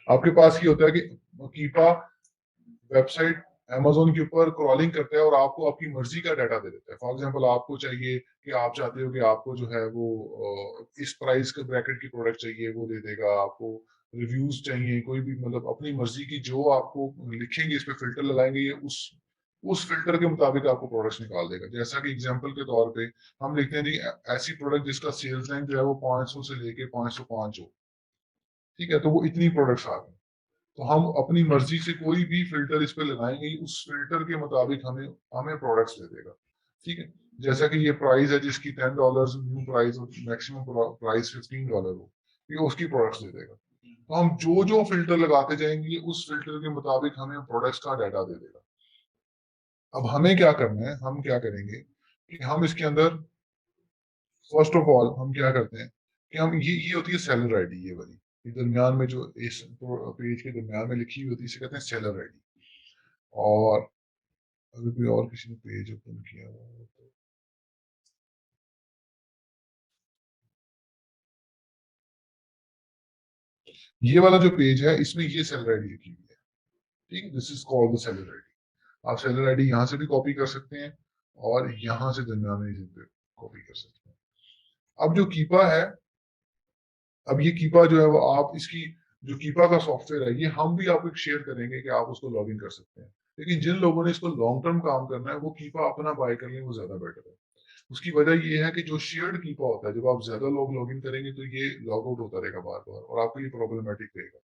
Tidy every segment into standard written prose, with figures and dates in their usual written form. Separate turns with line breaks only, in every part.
आपके पास ये होता है कि कीपा वेबसाइट अमेजोन के ऊपर क्रॉलिंग करता है और आपको आपकी मर्जी का डाटा दे देता है। फॉर एग्जांपल आपको चाहिए कि आप चाहते हो कि आपको जो है वो इस प्राइस के ब्रैकेट की प्रोडक्ट चाहिए, वो दे देगा आपको। रिव्यूज चाहिए, कोई भी मतलब अपनी मर्जी की जो आपको लिखेंगे, इस पे फिल्टर लगाएंगे, ये उस फिल्टर के मुताबिक आपको प्रोडक्ट्स निकाल देगा। जैसा कि एग्जांपल के तौर पे हम लिखते हैं जी ऐसी प्रोडक्ट जिसका सेल्स रैंक जो है वो 500 से लेके 505 हो, ठीक है, तो वो इतनी प्रोडक्ट्स आ गई। तो हम अपनी मर्जी से कोई भी फिल्टर इस पे लगाएंगे, उस फिल्टर के मुताबिक हमें हमें प्रोडक्ट्स दे देगा। ठीक है, जैसा कि ये प्राइस है जिसकी $10 न्यू प्राइस और मैक्सिमम प्राइस $15 हो, ये उसकी प्रोडक्ट्स दे देगा। तो हम जो जो फिल्टर लगाते जाएंगे उस फिल्टर के मुताबिक हमें प्रोडक्ट्स का डाटा दे देगा। अब हमें क्या करना है, हम क्या करेंगे कि हम इसके अंदर फर्स्ट ऑफ ऑल हम क्या करते हैं कि हम ये होती है सेलर आईडी, ये वाली, ये दरमियान में जो इस पेज के दरमियान में लिखी हुई होती है, इसे कहते हैं सेलर आईडी। और अगर कोई और किसी ने पेज ओपन किया हुआ हो तो ये वाला जो पेज है इसमें ये सेलर आईडी लिखी हुई है। ठीक है, this is called the seller ID. आप सेलर आईडी यहाँ से भी कॉपी कर सकते हैं और यहाँ से दरमियान में कॉपी कर सकते हैं। अब जो कीपा है, अब ये कीपा जो है वो आप इसकी जो कीपा का सॉफ्टवेयर है, ये हम भी आपको शेयर करेंगे कि आप उसको लॉग इन कर सकते हैं। लेकिन जिन लोगों ने इसको लॉन्ग टर्म काम करना है वो कीपा अपना बाय कर लें, वो ज्यादा बेटर है। उसकी वजह ये है कि जो शेयर्ड कीपा होता है, जब आप ज्यादा लोग लॉग इन करेंगे तो ये लॉग आउट होता रहेगा बार बार और आपको ये प्रॉब्लमेटिक रहेगा।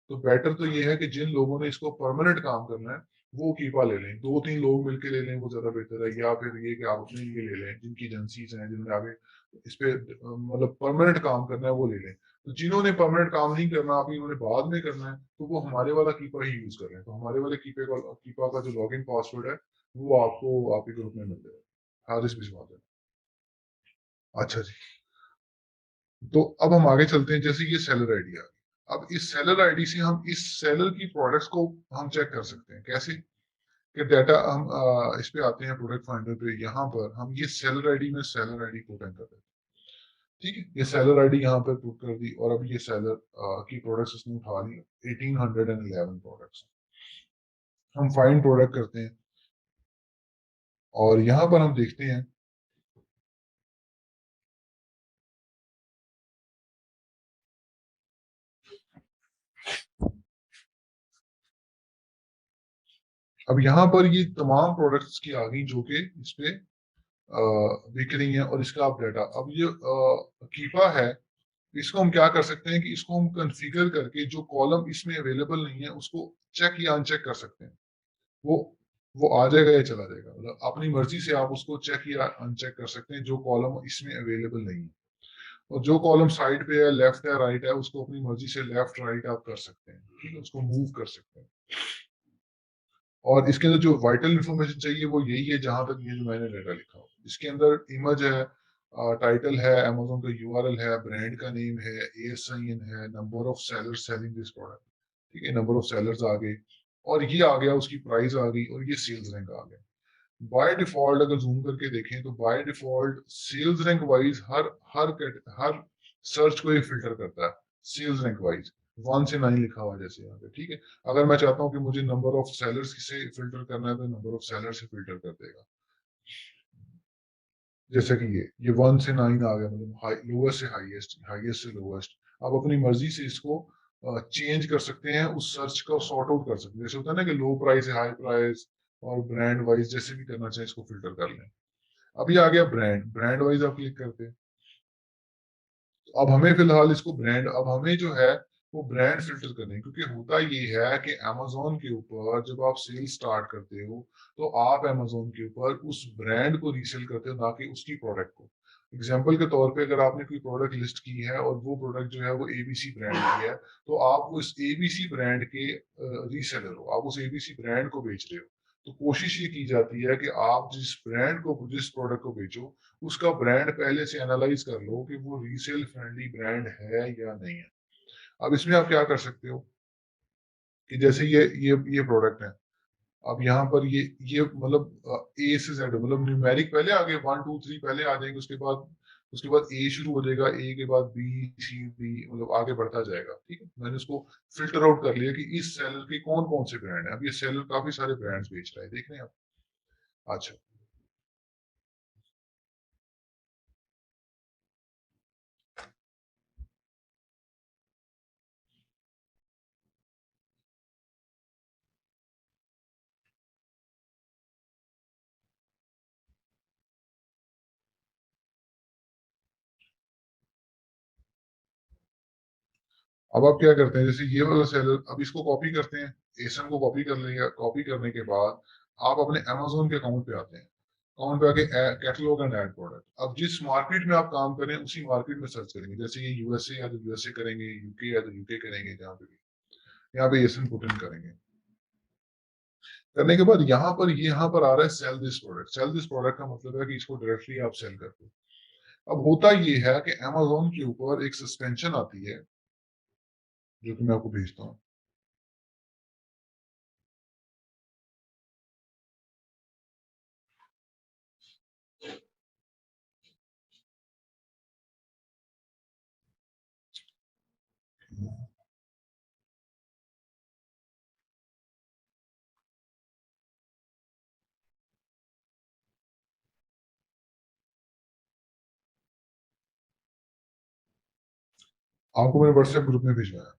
तो बेटर तो ये है कि जिन लोगों ने इसको परमानेंट काम करना है वो कीपा ले लें, दो तीन लोग मिलकर ले लें, वो ज्यादा बेहतर है। या फिर ये कि आप अपने लिए ले लें, जिनकी एजेंसीज हैं, जिन्होंने आगे इस पे मतलब परमानेंट काम करना है वो ले लें। तो जिन्होंने परमानेंट काम नहीं करना, अभी उन्होंने बाद में करना है, तो वो हमारे वाला कीपा ही यूज कर रहे हैं। तो हमारे वाले कीपा का जो लॉगिन पासवर्ड है वो आपको आपके ग्रुप में मिल जाएगा। हारिस भिजवा देना। अच्छा जी, तो अब हम आगे चलते हैं। जैसे ये सेलर आईडी आ गई, अब इस सेलर आईडी से हम इस सेलर की प्रोडक्ट्स को हम चेक कर सकते हैं। कैसे कि डाटा हम इस पे आते हैं प्रोडक्ट फाइंडर पे, यहाँ पर हम ये सेलर आईडी में सेलर आईडी पुट एंटर करते हैं। ठीक है, ये सेलर आईडी यहाँ पर पुट कर दी और अब ये सेलर की प्रोडक्ट्स उसने उठा ली, 1811 प्रोडक्ट्स। हम फाइंड प्रोडक्ट करते हैं और यहाँ पर हम देखते हैं। अब यहाँ पर ये तमाम प्रोडक्ट्स की आ गई जो कि इस पे बिक रही हैं और इसका आप डाटा, अब ये कीपा है, इसको हम क्या कर सकते हैं कि इसको हम कॉन्फ़िगर करके जो कॉलम इसमें अवेलेबल नहीं है उसको चेक या अनचेक कर सकते हैं। वो वो आ जाएगा या चला जाएगा, मतलब अपनी मर्जी से आप उसको चेक या अनचेक कर सकते हैं जो कॉलम इसमें अवेलेबल नहीं है। और जो कॉलम साइड पे है, लेफ्ट है, राइट है, उसको अपनी मर्जी से लेफ्ट राइट आप कर सकते हैं। ठीक है, उसको मूव कर सकते हैं। और इसके अंदर जो वाइटल इंफॉर्मेशन चाहिए वो यही है, जहां तक ये जो मैंने डाटा लिखा हो। इसके अंदर इमेज है, टाइटल है, अमेजोन का यूआरएल है, ब्रांड का नेम है, एएसआईएन है, number of sellers selling this product. ठीक है, नंबर ऑफ सेलर्स आ गए और ये आ गया, उसकी प्राइस आ गई और ये सेल्स रैंक आ गया। बाय डिफॉल्ट अगर जूम करके देखें तो by default sales rank wise हर सर्च को ये फिल्टर करता है सेल्स रैंक वाइज, 1 से 9 लिखा हुआ है जैसे यहाँ पे। ठीक है, अगर मैं चाहता हूँ कि मुझे नंबर ऑफ सेलर्स से फिल्टर करना है तो नंबर ऑफ सेलर से फिल्टर कर देगा। जैसे कि ये 1 से 9 आ गया, मतलब लोएस्ट से हाईएस्ट, हाईएस्ट से लोएस्ट। आप अपनी मर्जी से इसको चेंज कर सकते हैं, उस सर्च को सॉर्ट आउट कर सकते हैं। जैसे होता है ना कि लो प्राइस है, हाई प्राइस, और ब्रांड वाइज जैसे भी करना चाहे इसको फिल्टर कर लें। अभी आ गया ब्रांड, ब्रांड वाइज आप क्लिक करते हैं। तो अब हमें फिलहाल इसको ब्रांड, अब हमें जो है वो ब्रांड फिल्टर करने हैं, क्योंकि होता ये है कि अमेजोन के ऊपर जब आप सेल स्टार्ट करते हो तो आप अमेजोन के ऊपर उस ब्रांड को रीसेल करते हो, ना कि उसकी प्रोडक्ट को। एग्जाम्पल के तौर पे अगर आपने कोई प्रोडक्ट लिस्ट की है और वो प्रोडक्ट जो है वो एबीसी ब्रांड की है, तो आप उस एबीसी ब्रांड के रीसेलर हो, आप उस एबीसी ब्रांड को बेच रहे हो। तो कोशिश ये की जाती है कि आप जिस ब्रांड को, जिस प्रोडक्ट को बेचो, उसका ब्रांड पहले से एनालाइज कर लो कि वो रीसेल फ्रेंडली ब्रांड है या नहीं है। अब इसमें आप क्या कर सकते हो कि जैसे ये प्रोडक्ट है, अब यहाँ पर ये मतलब ए से जेड, मतलब न्यूमेरिक पहले आ गए, 1 2 3 पहले आ जाएंगे, उसके बाद उसके बाद ए शुरू हो जाएगा, ए के बाद बी सी डी, मतलब आगे बढ़ता जाएगा। ठीक है, मैंने उसको फिल्टर आउट कर लिया कि इस सेलर के कौन कौन से ब्रांड है। अब ये सेलर काफी सारे ब्रांड्स बेच रहा है, देख रहे हैं आप। अच्छा, अब आप क्या करते हैं, जैसे ये वाला सेलर, अब इसको कॉपी करते हैं, एसन को कॉपी कर लेंगे। कॉपी करने के बाद आप अपने अमेजोन के अकाउंट पे आते हैं। अकाउंट पे आके कैटलॉग एंड ऐड प्रोडक्ट, अब जिस मार्केट में आप काम करें उसी मार्केट में सर्च करेंगे। जैसे ये यूएसए है तो यूएसए करेंगे, यूके है तो यूके करेंगे, जहाँ पे भी यहाँ पे एसन पुट इन करेंगे। करने के बाद यहाँ पर आ रहा है sell this product. Sell this product का मतलब है कि इसको डायरेक्टली आप सेल कर दो। अब होता ये है कि अमेजोन के ऊपर एक सस्पेंशन आती है, जो कि मैं आपको भेजता हूँ। आपको मैंने व्हाट्सएप ग्रुप में भेजवाया।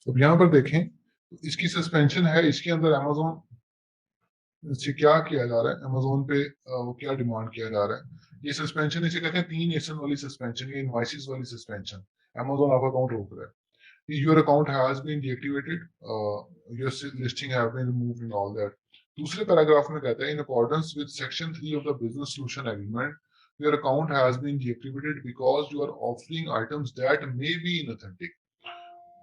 तो यहाँ पर देखें, तो इसकी सस्पेंशन है, इसके अंदर अमेजोन से क्या किया जा रहा है, अमेजोन पे वो क्या डिमांड किया जा रहा है। ये सस्पेंशन इसे कहते हैं तीन एसन वाली सस्पेंशन, ये इनवाइसिस वाली सस्पेंशन। अमेजोन आपका अकाउंट रोक रहा है, your account has been deactivated, your listing have been removed and all that. दूसरे पैराग्राफ में कहता है, in accordance with section 3 of the business solution agreement, your account has been deactivated because you are offering items that may be inauthentic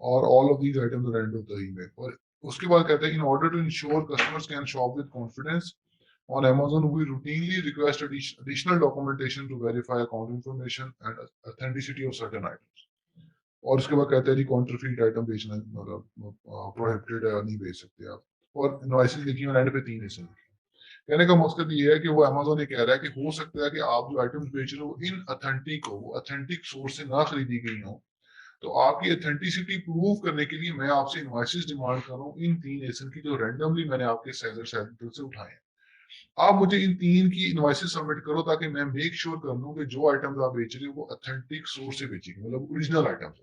और all of these items are end of the email. और उसके बाद कहते हैं, in order to ensure customers can shop with confidence on Amazon, we routinely request additional documentation to verify account information and authenticity of certain items. और उसके बाद कहते हैं जी काउंटरफीट आइटम बेचना मतलब प्रोहिबिटेड है, नहीं बेच सकते आप। और इनवॉइसेस लिखी और एंड पे 3 ऐसे लिखे। कहने का मकसद ये है कि वो अमेजोन ये कह रहा है कि हो सकता है कि आप जो आइटम्स बेच रहे हो वो इन अथेंटिक हो, वो अथेंटिक सोर्स से ना खरीदी गई हो। तो आपकी अथेंटिसिटी प्रूव करने के लिए मैं आपसे इनवॉइसेस डिमांड कर रहा हूँ इन 3 एसन की, जो रैंडमली मैंने आपके सेलर सेंटर से उठाए हैं। आप मुझे इन 3 की इनवॉइसेस सबमिट करो ताकि मैं मेक श्योर कर लूं कि जो आइटम्स आप बेच रहे हो वो अथेंटिक सोर्स से बेचेंगे, मतलब ओरिजिनल आइटम्स।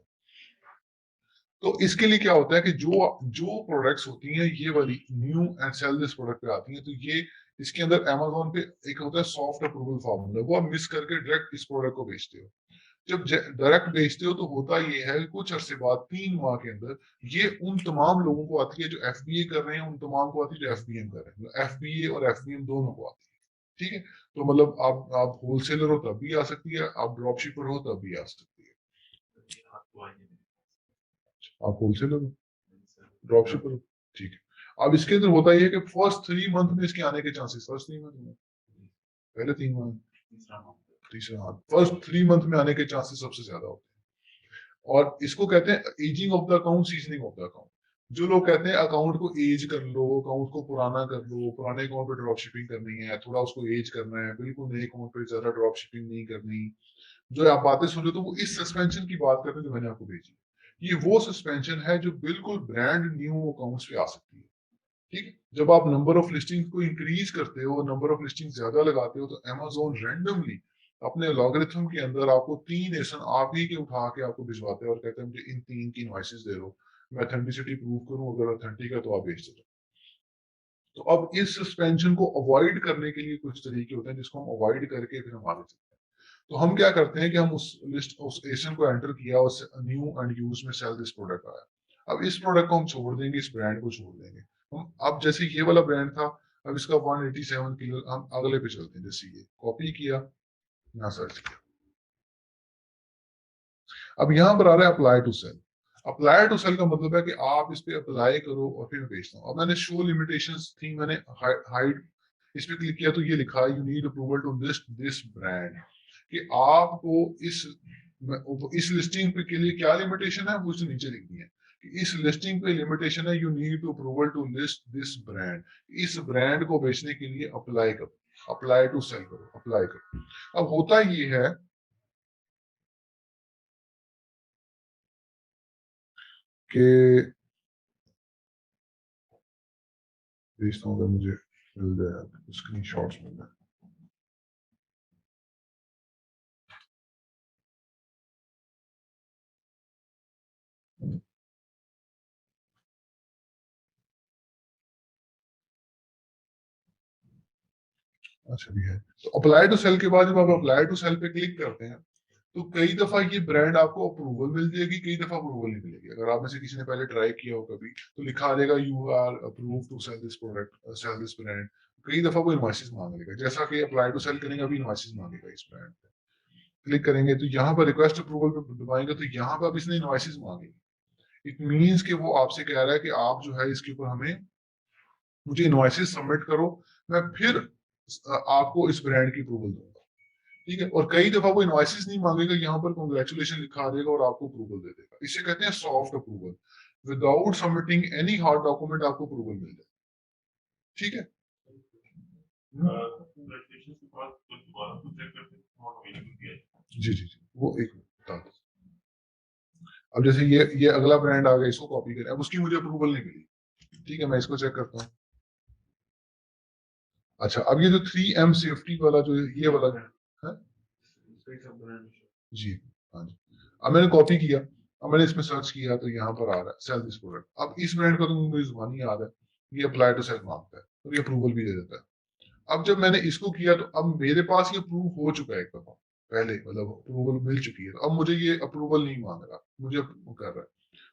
तो इसके लिए क्या होता है कि जो जो प्रोडक्ट्स होती हैं ये वाली new and sell this product पे आती हैं, तो ये इसके अंदर अमेजोन पे एक होता है सॉफ्ट अप्रूवल फॉर्मूला, वो आप मिस करके डायरेक्ट इस प्रोडक्ट को बेचते हो। जब डायरेक्ट बेचते हो तो होता ये है कि कुछ अरसे बाद 3 माह के अंदर ये उन तमाम लोगों को आती है जो एफबीए कर रहे हैं, उन तमाम को आती है जो एफबीएम कर रहे हैं। एफबीए और एफबीएम दोनों को आती है। ठीक है, तो मतलब आप होलसेलर हो तब भी आ सकती है, आप ड्रॉप शिपर हो तब भी आ सकती है। आप होलसेलर हो, ड्रॉप शिपर हो, ठीक है। अब इसके अंदर होता यह है कि फर्स्ट 3 मंथ में इसके आने के चांसेस, फर्स्ट 3 मंथ में, पहले 3 मंथ, तीसरा हाँ, फर्स्ट 3 मंथ में आने के चांसेस सबसे ज्यादा होते हैं। और इसको कहते हैं ageing of the account, seasoning of the account. जो लोग कहते हैं अकाउंट को एज कर लो, अकाउंट को पुराना कर लो, पुराने अकाउंट पे ड्रॉप शिपिंग करनी है, थोड़ा उसको एज करना है, बिल्कुल नए अकाउंट पे ज्यादा ड्रॉप शिपिंग नहीं करनी, जो आप बातें सुन रहे हो, तो वो इस सस्पेंशन की बात करते हैं जो मैंने आपको भेजी। ये वो सस्पेंशन है जो बिल्कुल ब्रांड न्यू अकाउंट्स पे आ सकती है। ठीक है? जब आप नंबर ऑफ लिस्टिंग को इंक्रीज करते हो, नंबर ऑफ लिस्टिंग ज्यादा लगाते हो, तो अमेजोन रैंडमली अपने लॉगरिथम के अंदर आपको 3 एसन आप ही के उठा के आपको भिजवाते हैं और कहते हैं मुझे इन 3 की इनवॉइसेस दे दो, मैं अथेंटिसिटी प्रूव करूं, अगर अथेंटिक है तो आप भेज दो। तो अब इस सस्पेंशन को अवॉइड करने के लिए कुछ तरीके होते हैं जिसको हम अवॉइड करके फिर हम आगे चलते हैं। तो हम क्या करते हैं कि हम उस लिस्ट उस एशन को एंटर किया, उस न्यू एंड यूज में सेल दिस प्रोडक्ट आया। अब इस प्रोडक्ट को हम छोड़ देंगे, इस ब्रांड को छोड़ देंगे हम। अब जैसे ये वाला ब्रांड था, अब इसका 187 किलो, हम अगले पे चलते हैं। जैसे ये कॉपी किया, यहाँ सर्च किया, अब यहाँ पर आ रहा है apply to sell. Apply to sell का मतलब है कि आप इस पे अप्लाई करो और फिर मैं भेजता हूँ। अब मैंने शो लिमिटेशंस थी, मैंने हाइड इस पे क्लिक किया तो ये लिखा you need approval to list this brand, कि आपको इस लिस्टिंग पे के लिए क्या लिमिटेशन है वो इसने नीचे लिख दी है कि इस लिस्टिंग पे लिमिटेशन है, you need to approval to list this brand, इस ब्रांड को बेचने के लिए अप्लाई करो, अप्लाई टू सेल करो, अप्लाई करो। अब होता ये है कि भेजता हूँ, अगर मुझे मिल जाए स्क्रीन शॉट्स मिल जाए। अच्छा भी है। तो अप्लाई टू सेल के बाद जब आप अप्लाई टू सेल पे क्लिक करते हैं तो कई दफा ये ब्रांड आपको अप्रूवल मिल जाएगी, कई दफा अप्रूवल नहीं मिलेगी। अगर आप में से किसी ने पहले ट्राई किया हो कभी तो लिखा आ जाएगा you are approve to sell this product, sell this brand. कई दफा वो इनवॉइसेस मांग लेगा, जैसा कि अप्लाई टू सेल करेंगे अभी इनवॉइसेस मांगेगा इस ब्रांड पे। क्लिक करेंगे तो यहाँ पर रिक्वेस्ट अप्रूवल पे दबाएंगे तो यहाँ पर अब इसने इनवॉइसेस मांगेगी। इट मीन्स कि वो आपसे कह रहा है कि आप जो है इसके ऊपर हमें मुझे इनवॉइसेस सबमिट करो, मैं फिर आपको इस ब्रांड की अप्रूवल दूंगा। ठीक है, और कई दफा वो इनवॉइसेस नहीं मांगेगा, यहाँ पर कॉन्ग्रेचुलेशन लिखा देगा और आपको अप्रूवल दे देगा। इसे कहते हैं soft approval. Without submitting any hard document आपको अप्रूवल मिल जाए। ठीक है। जी जी जी, वो एक मिनट बता दो। अब जैसे ये अगला ब्रांड आ गया, इसको कॉपी करें, अब उसकी मुझे अप्रूवल नहीं मिली। ठीक है, मैं इसको चेक करता हूँ। अच्छा, अब ये जो 3M सेफ्टी वाला जो ये वाला है जी, हाँ जी, अब मैंने कॉपी किया, अब मैंने इसमें सर्च किया तो यहाँ पर आ रहा है सेल दिस प्रोडक्ट। अब इस ब्रांड का तो मुझे जुबानी याद है, ये अप्लाई टू सेल मांगता है और ये अप्रूवल भी दे देता है। अब जब मैंने इसको किया तो अब मेरे पास ये प्रूव हो चुका है एक दफा पहले, मतलब अप्रूवल मिल चुकी है, तो अब मुझे ये अप्रूवल नहीं मांग रहा, मुझे वो कर रहा है।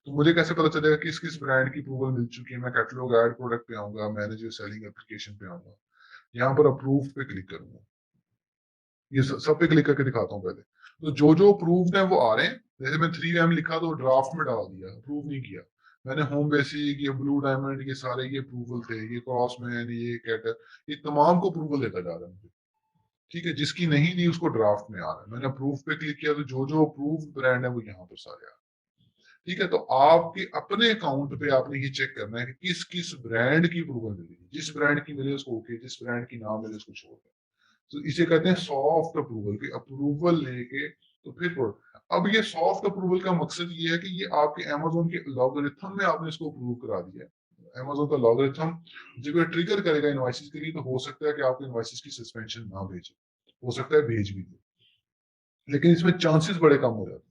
तो मुझे कैसे पता चलेगा किस किस ब्रांड की अप्रूवल मिल चुकी है? मैं कैटलॉग ऐड प्रोडक्ट पे आऊंगा, मैनेज सेलिंग एप्लीकेशन पे आऊंगा, यहाँ पर अप्रूव पे क्लिक करूंगा। ये सब पे क्लिक करके दिखाता हूँ पहले। तो जो जो अप्रूव्ड है वो आ रहे हैं। जैसे मैं 3M लिखा तो ड्राफ्ट में डाल दिया, अप्रूव नहीं किया। मैंने होम बेसिक, ये ब्लू डायमंड, ये सारे ये अप्रूवल थे, ये क्रॉसमैन, ये कैटर, ये तमाम को अप्रूवल देता जा रहा है मुझे। ठीक है, जिसकी नहीं दी उसको ड्राफ्ट में आ रहा है। मैंने अप्रूव पे क्लिक किया तो जो जो अप्रूव्ड ब्रांड है वो यहाँ पर सारे आ रहे हैं। ठीक है, तो आपके अपने अकाउंट पे आपने ये चेक करना है कि किस किस ब्रांड की अप्रूवल मिलेगी। जिस ब्रांड की मिले उसको ओके, जिस ब्रांड की ना मिले उसको छोड़ दें। तो इसे कहते हैं सॉफ्ट अप्रूवल, की अप्रूवल लेके तो फिर अब ये सॉफ्ट अप्रूवल का मकसद ये है कि ये आपके अमेजोन के लॉगरिथम में आपने इसको अप्रूव करा दिया है। अमेजोन का लॉगरिथम जब ये ट्रिगर करेगा इनवॉइसेस के लिए तो हो सकता है कि आपको इनवॉइसेस की सस्पेंशन ना भेजे, हो सकता है भेज भी दे, लेकिन इसमें चांसेस बड़े कम हो जाते हैं।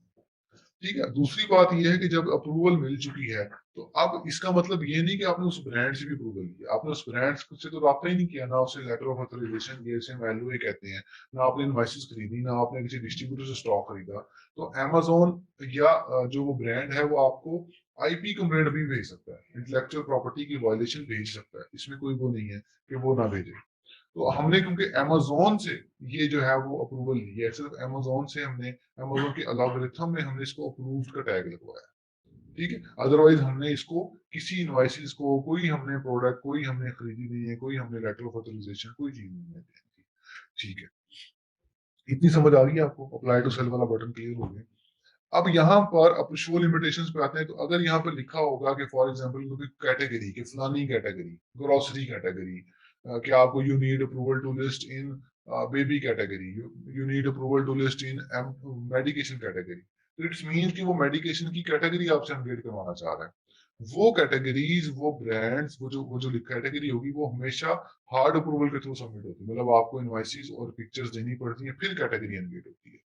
ठीक है, दूसरी बात यह है कि जब अप्रूवल मिल चुकी है तो अब इसका मतलब ये नहीं कि आपने उस ब्रांड से भी अप्रूवल लिया, आपने उस ब्रांड से तो रब्ता ही नहीं किया ना, उससे लेटर ऑफ ऑथराइजेशन ये से वैल्यू कहते हैं, ना आपने इनवॉइसेस खरीदी, ना आपने किसी डिस्ट्रीब्यूटर से स्टॉक खरीदा। तो अमेजोन या जो वो ब्रांड है वो आपको आईपी कंप्लेंट भी भेज सकता है, इंटेलेक्चुअल प्रॉपर्टी की वायलेशन भेज सकता है, इसमें कोई वो नहीं है कि वो ना भेजे। तो हमने क्योंकि अमेजोन से ये जो है वो अप्रूवल ली है, सिर्फ अमेजोन से हमने अमेजोन के एल्गोरिथम में हमने इसको अप्रूव्ड का टैग लगवाया। ठीक है, अदरवाइज हमने इसको किसी इनवॉइसेस को कोई हमने प्रोडक्ट कोई हमने खरीदी नहीं है, कोई हमने लेटर ऑफ ऑथराइजेशन कोई चीज नहीं है। ठीक है, इतनी समझ आ गई आपको? अप्लाई टू सेल वाला बटन क्लियर हो गया। अब यहाँ पर अब शो लिमिटेशंस पे आते हैं। तो अगर यहाँ पर लिखा होगा कि फॉर एग्जांपल कोई कैटेगरी कि फलानी कैटेगरी ग्रोसरी कैटेगरी, कि आपको you need approval to list in baby category, you need approval to list in medication category, तो इट्स मीन कि वो मेडिकेशन की कैटेगरी आपसे अपडेट करवाना चाह रहा है। वो कैटेगरीज, वो ब्रांड्स, वो जो कैटेगरी होगी वो हमेशा हार्ड अप्रूवल के थ्रू सबमिट होती है, मतलब आपको इनवॉइसेस और पिक्चर्स देनी पड़ती है फिर कैटेगरी अनगेट होती है।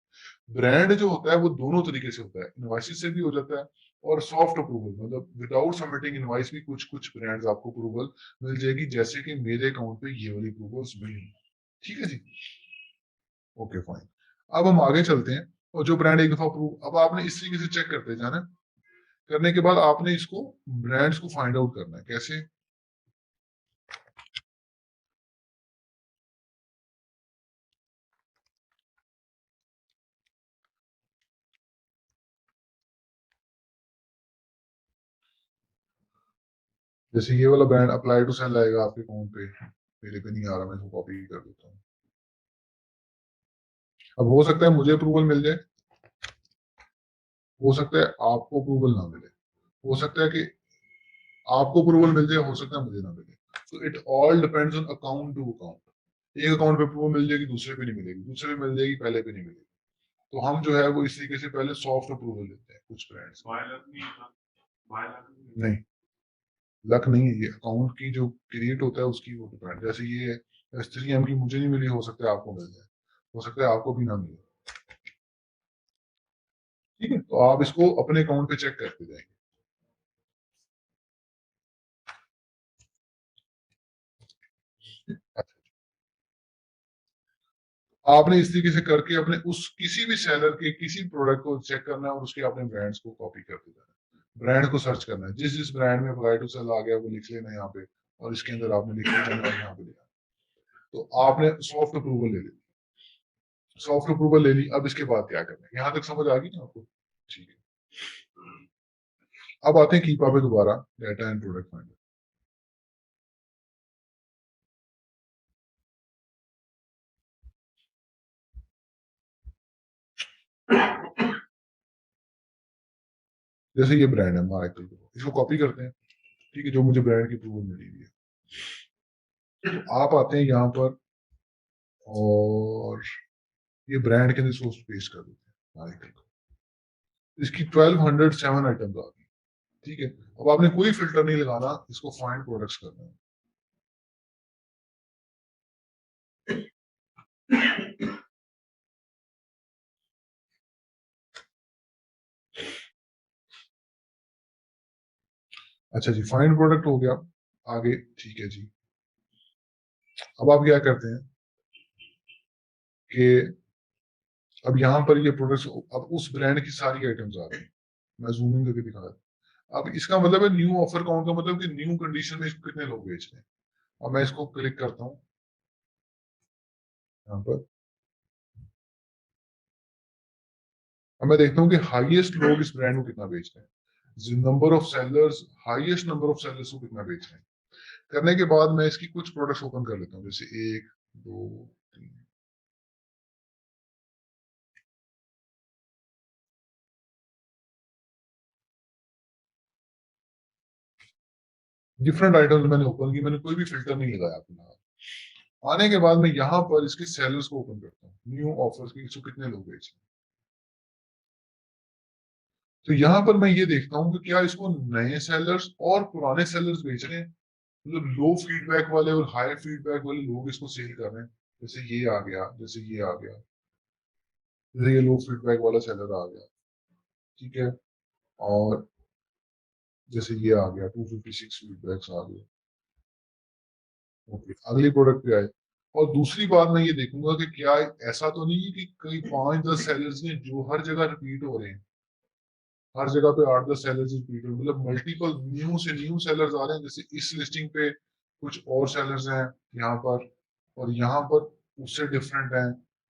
ब्रांड जो होता है वो दोनों तरीके से होता है, इनवॉइसेस से भी हो जाता है और सॉफ्ट अप्रूवल मतलब विदाउट सबमिटिंग इनवॉइस भी कुछ कुछ ब्रांड्स आपको अप्रूवल मिल जाएगी, जैसे कि मेरे अकाउंट पे ये वाली अप्रूवल्स मिली। ठीक है जी, ओके फाइन। अब हम आगे चलते हैं, और जो ब्रांड एक दफा अप्रूव, अब आपने इस तरीके से चेक करते जाना है। करने के बाद आपने इसको ब्रांड्स को फाइंड आउट करना है कैसे। जैसे ये वाला ब्रांड अप्लाई टू सेल आएगा आपके अकाउंट पे, मेरे पे नहीं आ रहा, मैं इसको कॉपी कर देता हूँ। अब हो सकता है मुझे अप्रूवल मिल जाए, हो सकता है आपको अप्रूवल ना मिले, हो सकता है कि आपको अप्रूवल मिल जाए, हो सकता है मुझे ना मिले। तो it all depends on account to account. एक अकाउंट पे अप्रूवल मिल जाएगी, दूसरे पे नहीं मिलेगी, दूसरे पे मिल जाएगी, पहले पे नहीं मिलेगी। तो हम जो है वो इस तरीके से पहले सॉफ्ट अप्रूवल देते हैं कुछ ब्रांड्स नहीं, लक नहीं है, ये अकाउंट की जो क्रिएट होता है उसकी वो डिपेंड। जैसे ये S3M की मुझे नहीं मिली, हो सकता है आपको मिल जाए, हो सकता है आपको भी ना मिले। ठीक है, तो आप इसको अपने अकाउंट पे चेक करते जाएंगे। आपने इस तरीके से करके अपने उस किसी भी सेलर के किसी प्रोडक्ट को चेक करना है और उसके अपने ब्रांड्स को कॉपी करते जाना है, ब्रांड को सर्च करना है, जिस जिस ब्रांड में अप्लाई टू सेल आ गया वो लिख लेना यहाँ पे, और इसके अंदर आपने लिख लेना और यहाँ पे लिखा। तो आपने सॉफ्ट अप्रूवल ले ली, सॉफ्ट अप्रूवल ले ली, अब इसके बाद क्या करना है, यहाँ तक समझ आ गई ना आपको? ठीक है, अब आते हैं कीपा पे दोबारा, डाटा एंड प्रोडक्ट फाइंडर। जैसे ये ब्रांड है मार्केट, इसको कॉपी करते हैं। ठीक है, जो मुझे ब्रांड की अप्रूवल मिली हुई है, तो आप आते हैं यहाँ पर और ये ब्रांड के अंदर इसको पेस्ट कर देते हैं मार्केट को। इसकी 1207 आइटम्स आ गई। ठीक है, अब आपने कोई फिल्टर नहीं लगाना, इसको फाइंड प्रोडक्ट्स करना है। अच्छा जी, फाइंड प्रोडक्ट हो गया, आगे ठीक है जी। अब आप क्या करते हैं कि अब यहाँ पर ये प्रोडक्ट्स, अब उस ब्रांड की सारी आइटम्स आ रही हैं, मैं जूम इन करके दिखा रहा हूँ। अब इसका मतलब है न्यू ऑफर काउंट का मतलब कि न्यू कंडीशन में इसको कितने लोग बेच रहे हैं। अब मैं इसको क्लिक करता हूँ यहाँ पर, अब मैं देखता हूँ कि हाईएस्ट लोग इस ब्रांड को कितना बेच रहे हैं, number of sellers, highest number of sellers को कितना बेच रहे हैं। करने के बाद मैं इसकी कुछ प्रोडक्ट्स ओपन कर लेता हूँ, जैसे एक, दो, तीन, डिफरेंट आइटम्स मैंने ओपन की, मैंने कोई भी फिल्टर नहीं लगाया अपना। आने के बाद मैं यहाँ पर इसके सेलर्स को ओपन करता हूँ, न्यू ऑफर्स की, इसको कितने लोग बेच रहे हैं। तो यहाँ पर मैं ये देखता हूँ कि क्या इसको नए सेलर्स और पुराने सेलर्स बेच रहे हैं, मतलब लो फीडबैक वाले और हाई फीडबैक वाले लोग इसको सेल कर रहे हैं। जैसे ये आ गया, जैसे ये आ गया, जैसे ये लो फीडबैक वाला सेलर आ गया। ठीक है, और जैसे ये आ गया 256 फीडबैक्स आ गए। ओके, अगली प्रोडक्ट पे आए। और दूसरी बात मैं ये देखूंगा कि क्या ऐसा तो नहीं है कि कई 5-10 सेलर्स ने जो हर जगह रिपीट हो रहे हैं, हर जगह पे 8-10 सेलर्स रिपीट हो, मतलब मल्टीपल न्यू से न्यू सेलर्स आ रहे हैं। जैसे इस लिस्टिंग पे कुछ और सेलर्स हैं यहाँ पर, और यहाँ पर उससे डिफरेंट है,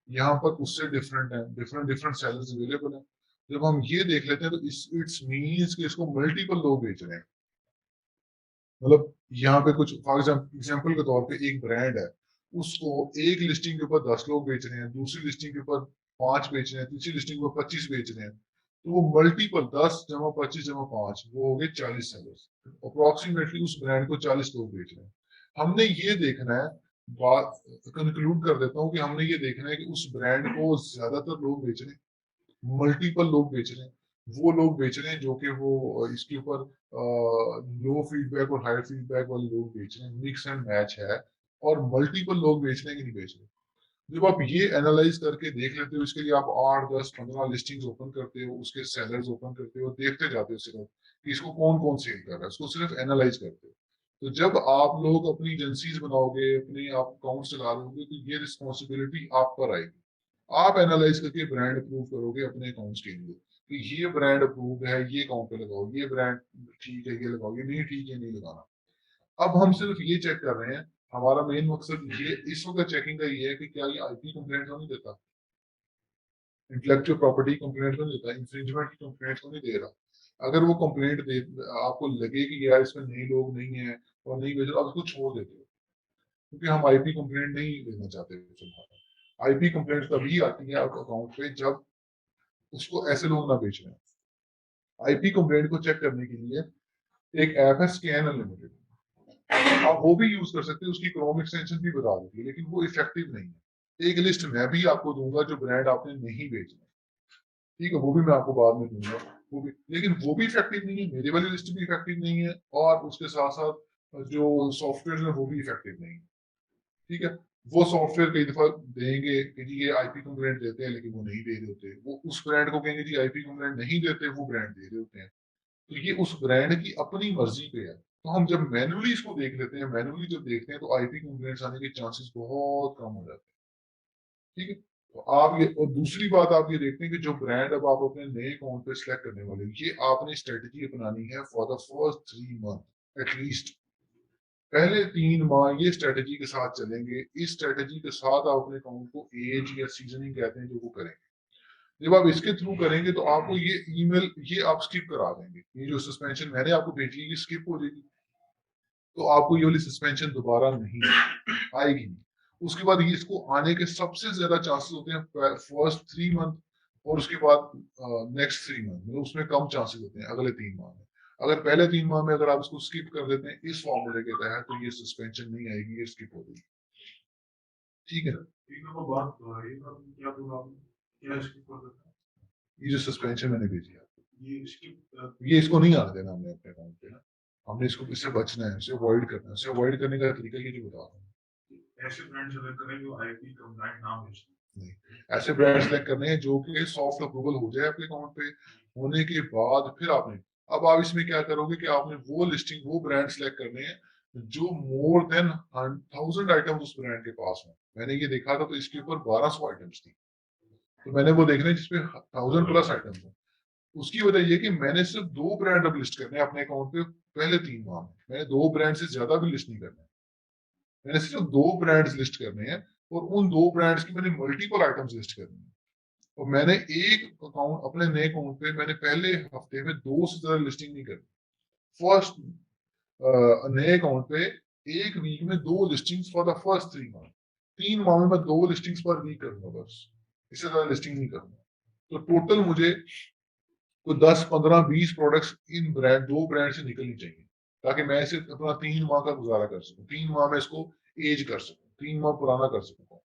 यहाँ पर उससे डिफरेंट है, डिफरेंट डिफरेंट सेलर्स अवेलेबल है। जब हम ये देख लेते हैं तो इट्स मीन्स कि इसको मल्टीपल लोग बेच रहे हैं। मतलब यहाँ पे कुछ फॉर एग्जाम्पल के तौर पे एक ब्रांड है, उसको एक लिस्टिंग के ऊपर 10 लोग बेच रहे हैं, दूसरी लिस्टिंग के ऊपर 5 बेच रहे हैं, तीसरी लिस्टिंग के ऊपर 25 बेच रहे हैं। तो वो मल्टीपल 10 जमा 25 जमा 5 वो हो गए 40 सेलर्स, अप्रोक्सीमेटली उस ब्रांड को 40 लोग बेच रहे हैं। हमने ये देखना है, बात कंक्लूड कर देता हूँ कि हमने ये देखना है कि उस ब्रांड को ज्यादातर लोग बेच रहे हैं, मल्टीपल लोग बेच रहे हैं, वो लोग बेच रहे हैं जो कि वो इसके ऊपर लो फीडबैक और हाई फीडबैक वाले लोग बेच रहे हैं, मिक्स एंड मैच है, और मल्टीपल लोग बेच रहे हैं कि नहीं बेच रहे। जब आप ये एनालाइज करके देख लेते हो, इसके लिए आप 8 10 15 लिस्टिंग्स ओपन करते हो, उसके सेलर्स ओपन करते हो, देखते जाते हो सिर्फ कि इसको कौन कौन सेल कर रहा है, उसको सिर्फ एनालाइज करते हो। तो जब आप लोग अपनी एजेंसीज बनाओगे, अपने आप अकाउंट चला रहे तो ये रिस्पॉन्सिबिलिटी आप पर आएगी। आप एनालाइज करके ब्रांड अप्रूव करोगे अपने अकाउंट्स के लिए कि ये ब्रांड अप्रूव है, ये अकाउंट पे लगाओ, ये ब्रांड ठीक है ये लगाओ, ये नहीं ठीक है नहीं लगाना। अब हम सिर्फ ये चेक कर रहे हैं, हमारा मेन मकसद ये इस वक्त चेकिंग का ये है कि क्या ये आईपी कंप्लेंट तो नहीं देता, इंटेलेक्चुअल प्रॉपर्टी कंप्लेंट तो नहीं देता, इंफ्रिंजमेंट की कंप्लेंट तो नहीं दे रहा। अगर वो कंप्लेंट दे, आपको लगे कि यार इसमें नए लोग नहीं है और नहीं भेज रहे, आप उसको छोड़ देते हो, क्योंकि हम आईपी कंप्लेंट नहीं देना चाहते फिलहाल। आईपी कंप्लेंट तभी आती है आपके अकाउंट पे जब उसको ऐसे लोग ना बेच रहे हैं। आईपी कंप्लेंट को चेक करने के लिए एक ऐप है स्कैन अनलिमिटेड, आप वो भी यूज कर सकते हैं, उसकी क्रोम एक्सटेंशन भी बता देती है, लेकिन वो इफेक्टिव नहीं है। एक लिस्ट मैं भी आपको दूंगा जो ब्रांड आपने नहीं बेचना, ठीक है, वो भी मैं आपको बाद में दूंगा, वो भी, लेकिन वो भी इफेक्टिव नहीं है, मेरे वाली लिस्ट भी इफेक्टिव नहीं है, और उसके साथ साथ जो सॉफ्टवेयर है वो भी इफेक्टिव नहीं है, ठीक है। वो सॉफ्टवेयर कई दफा देंगे कि जी ये आईपी कंप्लेंट देते हैं, लेकिन वो नहीं दे रहे होते, वो उस ब्रांड को कहेंगे जी आईपी कंप्लेंट नहीं देते, वो ब्रांड दे रहे होते हैं। तो ये उस ब्रांड की अपनी मर्जी पे है। तो हम जब मैनुअली इसको देख लेते हैं, मैनुअली जब देखते हैं, तो आईपी कंप्लेंट्स आने के चांसेस बहुत कम हो जाते हैं, ठीक है। तो आप ये, और दूसरी बात आप ये देखते हैं कि जो ब्रांड अब आप अपने नए अकाउंट पे सिलेक्ट करने वाले, ये आपने स्ट्रेटेजी अपनानी है for the first 3 month at least. पहले 3 माह ये स्ट्रेटेजी के साथ चलेंगे, इस स्ट्रेटेजी के साथ आप अपने अकाउंट को एज या सीजनिंग कहते हैं जो वो करेंगे। जब आप इसके थ्रू करेंगे तो आपको ये ईमेल ये आप स्किप करा देंगे, ये जो सस्पेंशन मैंने आपको भेजी है ये स्किप हो जाएगी, तो आपको ये वाली सस्पेंशन दोबारा नहीं आएगी। उसके बाद ये इसको आने के सबसे ज्यादा चांसेस होते हैं फर्स्ट 3 मंथ, और उसके बाद नेक्स्ट 3 मंथ, मतलब उसमें कम चांसेस होते हैं अगले 3 माह में। अगर पहले 3 माह में अगर आप इसको स्किप कर देते हैं इस फॉर्मूले के तहत, तो ये सस्पेंशन नहीं आएगी, ये स्किप हो जाएगी, ठीक है ना। ये जो सस्पेंशन मैंने भेजी है ये इसको नहीं आने देना हमने अपने अकाउंट पे ना, हमने इसको, इससे बचना है, इसे अवॉइड करना है। इसे अवॉइड करने का तरीका ये जो बता रहा हूँ, ऐसे ब्रांड सेलेक्ट करें जो आईपी कंप्लायंट ना हो, नहीं, ऐसे ब्रांड सेलेक्ट करने हैं जो कि सॉफ्ट अप्रूवल हो जाए आपके अकाउंट पे, होने के बाद फिर आपने, अब आप इसमें क्या करोगे कि आपने वो लिस्टिंग, वो ब्रांड सेलेक्ट करने हैं जो मोर देन 1000 आइटम्स उस ब्रांड के पास हो। मैंने ये देखा था, तो इसके ऊपर 1200 आइटम्स थी, तो मैंने वो देखने जिसपे 1000+ आइटम्स हो। उसकी वजह ये कि मैंने सिर्फ 2 ब्रांड अब लिस्ट करने हैं अपने अकाउंट पे पहले 3 माह में, मैंने 2 ब्रांड से ज्यादा भी लिस्ट नहीं करना है, मैंने सिर्फ 2 ब्रांड्स लिस्ट करने हैं, और उन 2 ब्रांड्स की मैंने मल्टीपल आइटम्स लिस्ट करनी है। और मैंने एक अकाउंट, अपने नए अकाउंट पे मैंने पहले हफ्ते में 2 से ज्यादा लिस्टिंग नहीं करनी। फर्स्ट नए अकाउंट पे एक वीक में 2 listings for the first 3 month, 3 माह में मैं 2 लिस्टिंग्स पर वीक करूंगा बस, इससे ज्यादा लिस्टिंग नहीं करूंगा। तो टोटल मुझे तो 10, 15, 20 प्रोडक्ट्स इन ब्रांड, 2 ब्रांड से निकलनी चाहिए, ताकि मैं इसे अपना 3 माह का गुजारा कर सकूं, 3 माह में इसको एज कर सकूं, 3 माह पुराना कर सकूं।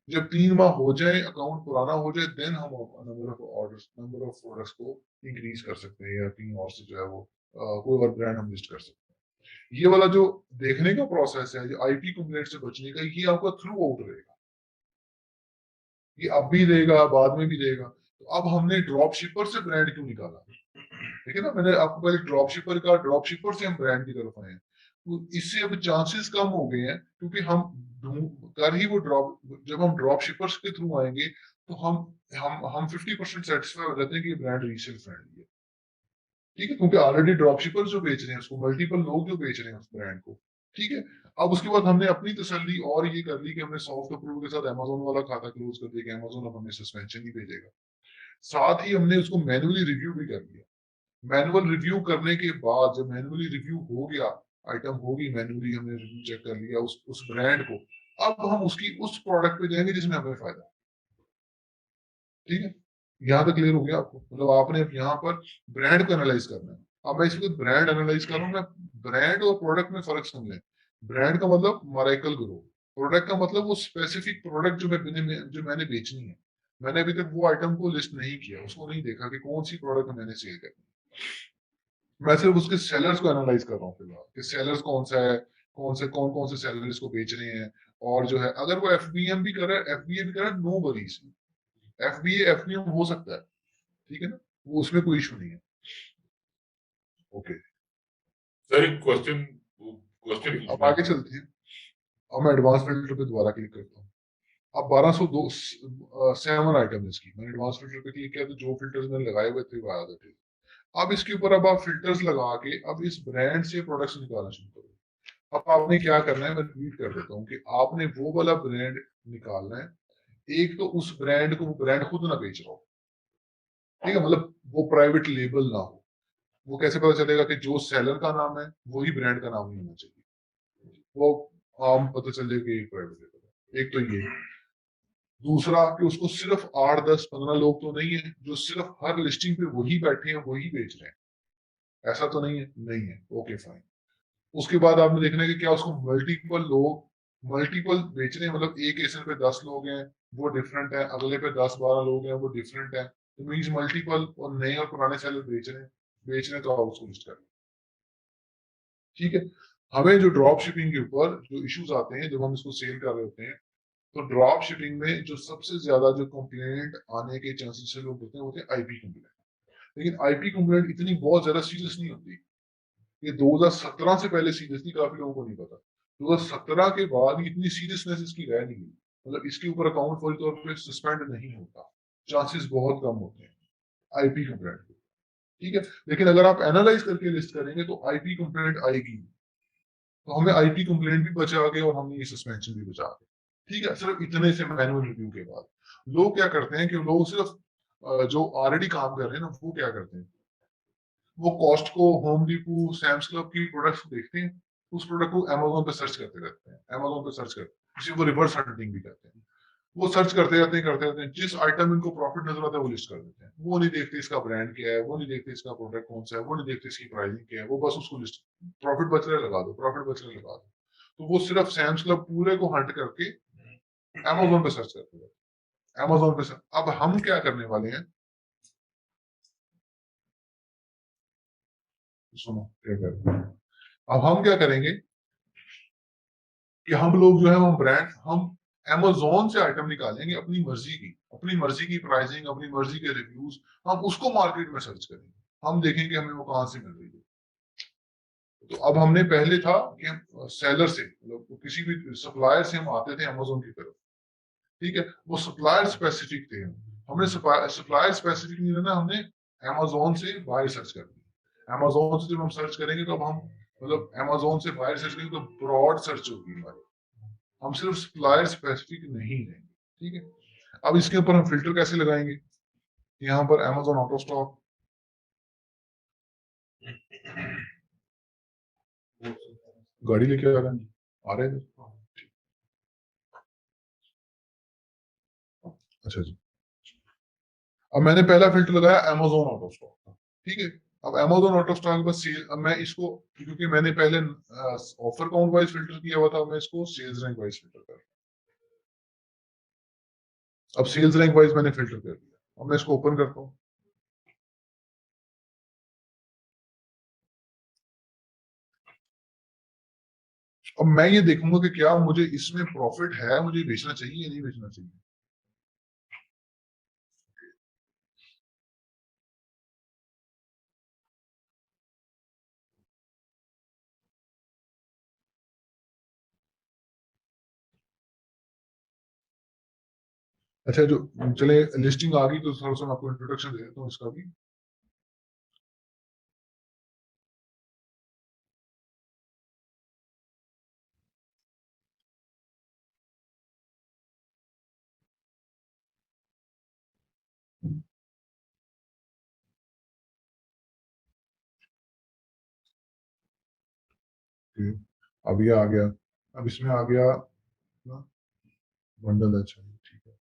जब 3 माह हो जाए, अकाउंट पुराना हो जाए, देन हम नंबर ऑफ प्रोडक्ट्स को इंक्रीज कर सकते हैं, या कहीं और से जो है वो कोई और ब्रांड हम लिस्ट कर सकते हैं। ये वाला जो देखने का प्रोसेस है, जो आईपी कंप्लेंट से बचने का, ये आपका थ्रू आउट रहेगा, ये अब भी रहेगा, बाद में भी रहेगा। तो अब हमने ड्रॉप शिपर से ब्रांड क्यों निकाला, देखिए ना, मैंने आपको पहले ड्रॉप शिपर का, ड्रॉप शिपर से हम ब्रांड की तरफ आए हैं, तो इससे अब चांसेस कम हो गए हैं, क्योंकि हम कर ही वो ड्रॉप, जब हम ड्रॉप शिपर्स के थ्रू आएंगे तो हम 50% सेटिस्फाई हो जाते हैं कि ये ब्रांड रीसेल फ्रेंडली है, ठीक है, क्योंकि ऑलरेडी ड्रॉप शिपर जो बेच रहे हैं उसको, मल्टीपल लोग जो बेच रहे हैं उस ब्रांड को, ठीक है। अब उसके बाद हमने अपनी तसल्ली और ये कर ली कि हमने सॉफ्ट अप्रूवल के साथ अमेजोन वाला खाता क्लोज कर दिया कि अमेजोन अब हमें सस्पेंशन ही भेजेगा। साथ ही हमने उसको मैनुअली रिव्यू भी कर लिया। मैनुअल रिव्यू करने के बाद, जब मैनुअली रिव्यू हो गया, आइटम होगी, मैनुअली हमने रिव्यू चेक कर लिया उस ब्रांड को, अब हम उसकी उस प्रोडक्ट पे जाएंगे जिसमें हमें फायदा, ठीक है। यहाँ तक क्लियर हो गया आपको, मतलब आपने यहाँ पर ब्रांड को एनालाइज करना है। अब मैं इसमें ब्रांड एनालाइज कर रहा हूँ, मैं ब्रांड और प्रोडक्ट में फर्क समझें। ब्रांड का मतलब मराइकल ग्रो, प्रोडक्ट का मतलब वो स्पेसिफिक प्रोडक्ट जो मैंने बेचनी है। मैंने अभी तक वो आइटम को लिस्ट नहीं किया, उसको नहीं देखा कि कौन सी प्रोडक्ट मैंने सेल करनी है। मैं सिर्फ उसके सेलर्स को एनालाइज कर रहा हूँ फिलहाल, कि सेलर्स कौन सा है, कौन कौन से सेलर इसको बेच रहे हैं, और जो है अगर वो एफबीएम भी कर रहा है, एफबीए भी कर रहा है, नो वरीज, एफबीए एफबीएम हो सकता है, ठीक है ना, वो उसमें कोई इशू नहीं है। ओके
सर एक क्वेश्चन क्वेश्चन
अब आगे चलते हैं। अब मैं एडवांस फिल्टर पे दोबारा क्लिक करता हूँ। अब 1202 7 आइटम इसकी, मैंने एडवांस फिल्टर पे क्लिक किया तो जो फिल्टर्स मैंने लगाए हुए थे वो आ गए थे। अब इसके ऊपर अब आप फिल्टर्स लगा के अब इस ब्रांड से प्रोडक्ट्स निकालना शुरू करो। अब आपने क्या करना है, मैं रिपीट कर देता हूँ कि आपने वो वाला ब्रांड निकालना है। एक तो उस ब्रांड को वो ब्रांड खुद ना बेच रहा हो, ठीक है, मतलब वो प्राइवेट लेबल ना हो। वो कैसे पता चलेगा कि जो सेलर का नाम है वही ब्रांड का नाम ही होना चाहिए? वो आम पता चल जाएगा कि प्राइवेट लेबल है। एक तो ये, दूसरा कि उसको सिर्फ 8 10 15 लोग तो नहीं है जो सिर्फ हर लिस्टिंग पे वही बैठे हैं वही बेच रहे हैं, ऐसा तो नहीं है, नहीं है, ओके फाइन। उसके बाद आपने देखना है कि क्या उसको मल्टीपल लोग मल्टीपल बेच रहे हैं, मतलब एक एसएल पे 10 लोग हैं वो डिफरेंट है, अगले पे 10 12 लोग हैं वो डिफरेंट है, तो मीन्स मल्टीपल और नए और पुराने सेलर बेच रहे हैं तो आप उसको लिस्ट करें। ठीक है। हमें जो ड्रॉप शिपिंग के ऊपर जो इश्यूज आते हैं जब हम इसको सेल कर रहे होते हैं, तो ड्रॉप शिपिंग में जो सबसे ज्यादा जो कंप्लेंट आने के चांसेस से लोग होते हैं आईपी कंप्लेंट। लेकिन आईपी कंप्लेंट इतनी बहुत ज्यादा सीरियस नहीं होती। ये 2017 से पहले सीरियस थी, काफी लोगों को नहीं पता। 2017 के बाद इतनी सीरियसनेस इसकी रह नहीं गई, मतलब इसके ऊपर अकाउंट फौरी तौर पर सस्पेंड नहीं होता, चांसेस बहुत कम होते हैं आईपी कंप्लेंट के। ठीक है। लेकिन अगर आप एनालाइज करके लिस्ट करेंगे तो आईपी कंप्लेंट आएगी, तो हमें आईपी कंप्लेंट भी बचा के और हमने ये सस्पेंशन भी बचा के। ठीक है। सिर्फ इतने से मैनुअल रिव्यू के बाद लोग क्या करते हैं कि लोग सिर्फ जो ऑलरेडी काम कर रहे हैं ना वो क्या करते हैं, वो कॉस्ट को, होम डिपो, सैम्स क्लब की प्रोडक्ट्स को देखते हैं, उस प्रोडक्ट को अमेजोन पे सर्च करते रहते हैं, अमेजोन पे सर्च करते हैं, किसी को रिवर्स हंटिंग भी कहते हैं। वो सर्च करते रहते हैं, जिस आइटम इनको प्रॉफिट नजर आता है वो लिस्ट कर देते हैं। वो नहीं देखते इसका ब्रांड क्या है, वो नहीं देखते इसका प्रोडक्ट कौन सा है, वो नहीं देखते इसकी प्राइसिंग क्या है, वो बस उसको लिस्ट, प्रॉफिट बच रहा है लगा दो, प्रॉफिट बच रहा है लगा दो। तो वो सिर्फ सैम्स क्लब पूरे को हंट करके अमेजोन पे सर्च करते हैं, अमेजोन पे सर्च। अब हम क्या करने वाले हैं, सुनो क्या करते हैं। अब हम क्या करेंगे कि हम लोग जो है वो ब्रांड, हम अमेजोन से आइटम निकालेंगे अपनी मर्जी की प्राइसिंग, अपनी मर्जी के रिव्यूज, हम उसको मार्केट में सर्च करेंगे, हम देखेंगे हमें वो कहाँ से मिल रही है। तो अब हमने पहले था कि हम सेलर से, मतलब किसी भी सप्लायर से हम आते थे अमेजोन की तरफ। ठीक है। वो सप्लायर स्पेसिफिक थे, हमने सप्लायर स्पेसिफिक नहीं रहना, हमने अमेजोन से बाहर सर्च कर दिया। अमेजोन से जब हम सर्च करेंगे तो अब हम, मतलब अमेजोन से बाहर सर्च करेंगे तो ब्रॉड सर्च होगी हमारी, हम सिर्फ सप्लायर स्पेसिफिक नहीं रहेंगे। ठीक है। अब इसके ऊपर हम फिल्टर कैसे लगाएंगे, यहाँ पर अमेजोन ऑटो स्टॉक, गाड़ी लेके आ रहे हैं, आ रहे हैं। अच्छा जी। अब मैंने पहला फिल्टर लगाया अमेजोन ऑटो स्टॉक का। ठीक है। अब अमेजोन ऑटो स्टॉक बस सेल, अब मैं इसको, क्योंकि मैंने पहले ऑफर काउंट वाइज फिल्टर किया हुआ था, मैं इसको सेल्स रैंक वाइज फिल्टर कर, अब सेल्स रैंक वाइज मैंने फिल्टर कर दिया। अब मैं इसको ओपन करता हूँ। अब मैं ये देखूंगा कि क्या मुझे इसमें प्रॉफिट है, मुझे बेचना चाहिए या नहीं बेचना चाहिए। अच्छा, जो, चले लिस्टिंग आ गई तो थोड़ा सा मैं आपको इंट्रोडक्शन दे देता हूँ इसका भी। ठीक है। अब ये आ गया, अब इसमें आ गया ना बंडल। अच्छा ठीक है।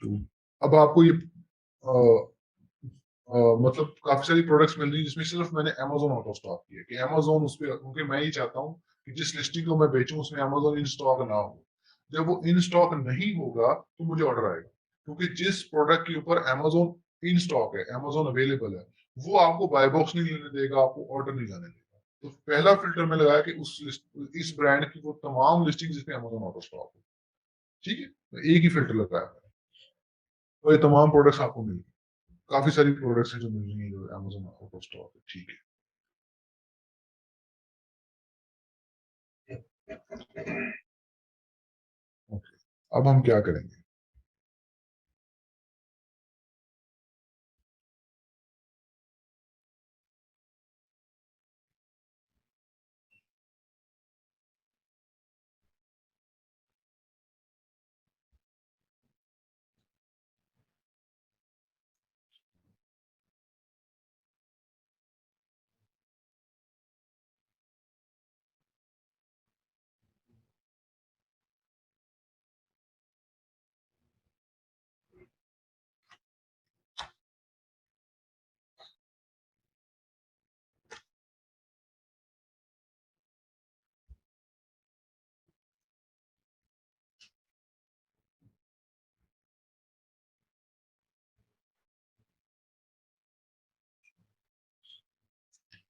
टू। अब आपको ये मतलब काफी सारी प्रोडक्ट्स मिल रही है जिसमें सिर्फ मैंने अमेजोन आउट ऑफ स्टॉक किया, कि अमेजोन उस पर, क्योंकि मैं ही चाहता हूँ कि जिस लिस्टिंग को मैं बेचूं उसमें अमेजोन इन स्टॉक ना हो। जब वो इन स्टॉक नहीं होगा तो मुझे ऑर्डर आएगा, क्योंकि जिस प्रोडक्ट के ऊपर अमेजोन इन स्टॉक है, अमेजोन अवेलेबल है, वो आपको बाय बॉक्स नहीं लेने देगा, आपको ऑर्डर नहीं जाने देगा। तो पहला फिल्टर में लगाया कि इस ब्रांड की वो तमाम लिस्टिंग जिसमें अमेजोन आउट ऑफ स्टॉक है। ठीक है। तो एक ही फिल्टर लगाया मैंने, तो ये तमाम प्रोडक्ट्स आपको मिल, काफी सारी प्रोडक्ट्स हैं जो मिल रही है जो अमेजोन आउट ऑफ स्टॉक है। ठीक है। ओके। अब हम क्या करेंगे,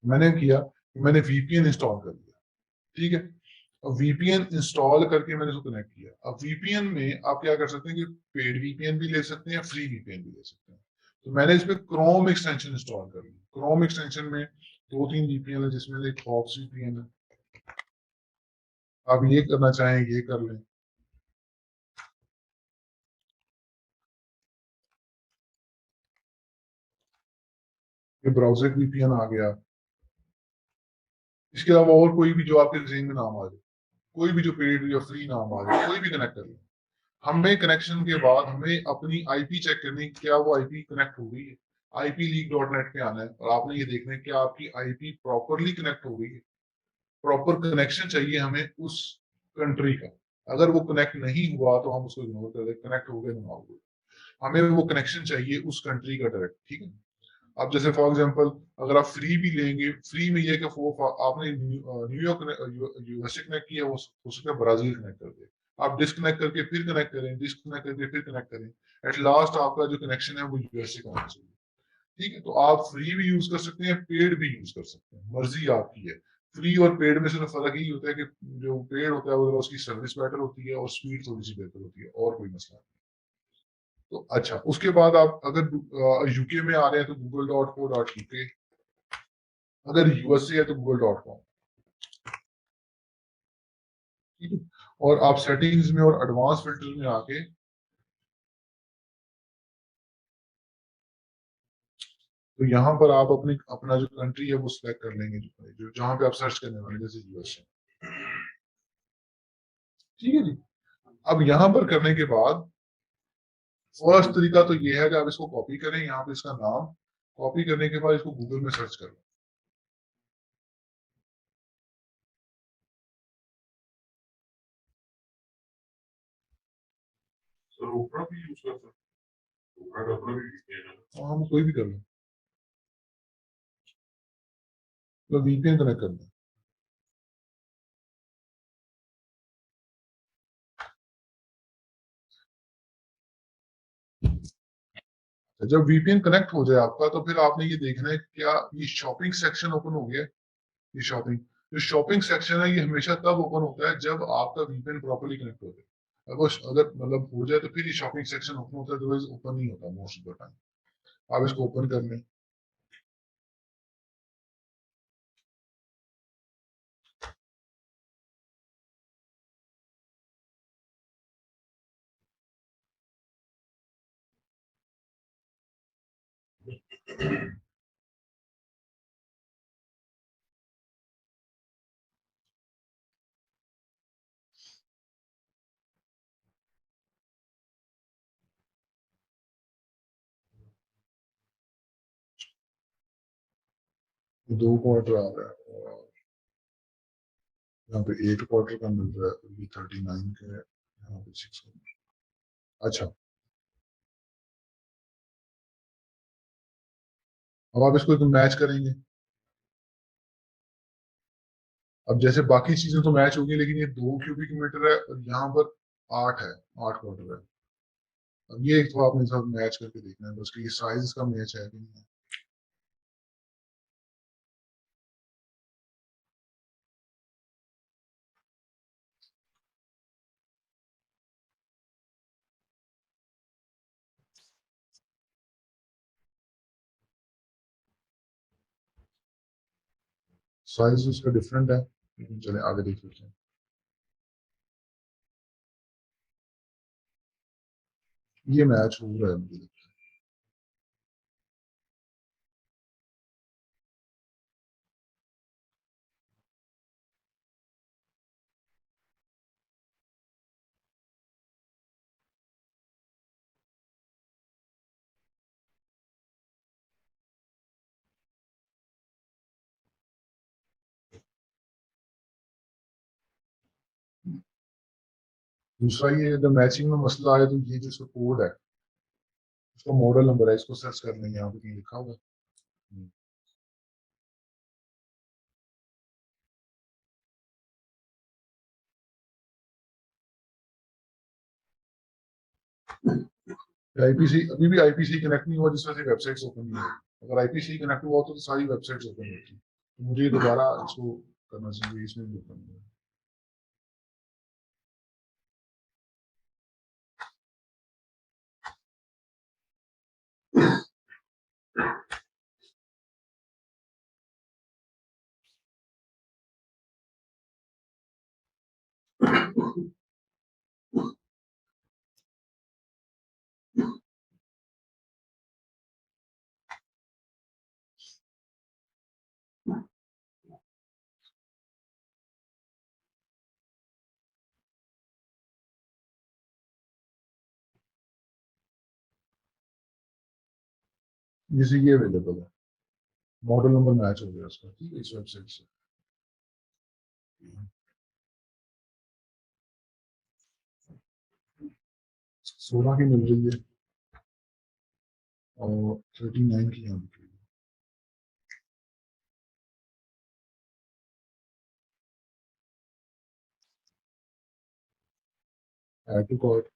मैंने किया कि मैंने वीपीएन इंस्टॉल कर लिया, ठीक है। अब वीपीएन इंस्टॉल करके मैंने उसको कनेक्ट किया। अब वीपीएन में आप क्या कर सकते हैं कि पेड वीपीएन भी ले सकते हैं, फ्री वीपीएन भी ले सकते हैं। तो मैंने इसमें क्रोम एक्सटेंशन इंस्टॉल कर ली। क्रोम एक्सटेंशन में 2-3 वीपीएन है, जिसमें एक फॉक्स वीपीएन है। आप ये करना चाहें ये कर लें। ये ब्राउजर वीपीएन आ गया। इसके अलावा और कोई भी जो आपके जहन में नाम आ जाए, कोई भी जो पेड या फ्री नाम आ जाए, कोई भी कनेक्ट कर लें। हमें कनेक्शन के बाद हमें अपनी आईपी चेक करनी है, क्या वो आईपी कनेक्ट हो गई है। ipleak.net पे आना है और आपने ये देखना है कि आपकी आईपी प्रॉपरली कनेक्ट हो गई है। प्रॉपर कनेक्शन चाहिए हमें उस कंट्री का। अगर वो कनेक्ट नहीं हुआ तो हम उसको इग्नोर कर दें, कनेक्ट हो गया तो ना हो गया। हमें वो कनेक्शन चाहिए उस कंट्री का डायरेक्ट, ठीक है। अब जैसे फॉर एग्जांपल अगर आप फ्री भी लेंगे, फ्री में ये कि आपने न्यूयॉर्क यूएसए कनेक्ट किया, वो हो सकता है ब्राजील कनेक्ट कर दे। आप डिस्कनेक्ट करके फिर कनेक्ट करें, डिस्कनेक्ट करके फिर कनेक्ट करें, एट लास्ट आपका जो कनेक्शन है वो यूएसए का होना चाहिए, ठीक है। तो आप फ्री भी यूज कर सकते हैं, पेड भी यूज कर सकते हैं, मर्जी आपकी है। फ्री और पेड में सिर्फ फर्क यही होता है कि जो पेड होता है वो उसकी सर्विस बेटर होती है और स्पीड थोड़ी सी बेहतर होती है, और कोई मसला नहीं। तो अच्छा, उसके बाद आप अगर यूके में आ रहे हैं तो google.co.uk, अगर यूएसए है तो google.com, ठीक है। और आप सेटिंग्स में और एडवांस फिल्टर में आके तो यहाँ पर आप अपना जो कंट्री है वो सिलेक्ट कर लेंगे, जो जहाँ पे आप सर्च करने वाले, जैसे यूएसए, ठीक है जी। अब यहाँ पर करने के बाद फर्स्ट तरीका तो ये है कि आप इसको कॉपी करें, यहाँ पे इसका नाम कॉपी करने के बाद इसको गूगल में सर्च करें।
सर ओपरा भी यूज कर सकते, ओपरा का अपना भी VPN है।
और हम कोई भी कर लें, तो वीपीएन कनेक्ट कर लें। जब वीपीएन कनेक्ट हो जाए आपका, तो फिर आपने ये देखना है क्या ये शॉपिंग सेक्शन ओपन हो गया है। ये शॉपिंग, जो शॉपिंग सेक्शन है ये हमेशा तब ओपन होता है जब आपका वीपीएन प्रॉपर्ली कनेक्ट हो जाए। अगर मतलब हो जाए तो फिर ये शॉपिंग सेक्शन ओपन होता है, अदरवाइज ओपन नहीं होता मोस्ट ऑफ द टाइम। आप इसको ओपन कर लें। दो क्वार्टर आ रहा है और यहाँ पे 8 क्वार्टर का मिल रहा है, ये 39 का है, यहाँ पे 6। अच्छा, अब आप इसको मैच करेंगे। अब जैसे बाकी चीजें तो मैच होगी, लेकिन ये 2 क्यूबिक मीटर है और यहाँ पर 8 है, 8 क्वार्टर है। अब ये एक तो आपने साथ मैच करके देखना है बस कि ये साइज का मैच है कि नहीं। साइज उसका डिफरेंट है, लेकिन चले आगे देख लेते हैं। ये मैच हो रहा है मुझे। दूसरा ये अगर मैचिंग में मसला आए तो ये जो कोड है, उसका मॉडल नंबर है, इसको सर्च कर लेंगे, यहाँ पे कहीं लिखा होगा। आईपीसी अभी भी आईपीसी कनेक्ट नहीं हुआ, जिस वजह से वेबसाइट्स ओपन नहीं है। अगर आईपीसी कनेक्ट हुआ तो सारी वेबसाइट्स ओपन होती है। तो मुझे दोबारा इसको करना चाहिए, इसमें भी करना है। जैसे ये अवेलेबल है, मॉडल नंबर मैच हो गया उसका, ठीक है, इस वेबसाइट से। 16 की मिल रही है और 39 की यहाँ बिक रही है। Add to cart.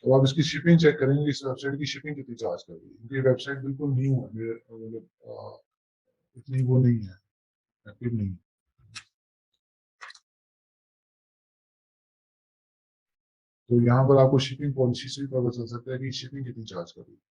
तो आप इसकी शिपिंग चेक करेंगे, इस वेबसाइट की शिपिंग कितनी चार्ज कर रही है, क्योंकि वेबसाइट बिल्कुल न्यू है, मेरे मतलब इतनी वो नहीं है, एक्टिव नहीं है। तो यहाँ पर आपको शिपिंग पॉलिसी से भी पता चल सकता है कि शिपिंग कितनी चार्ज कर रही है।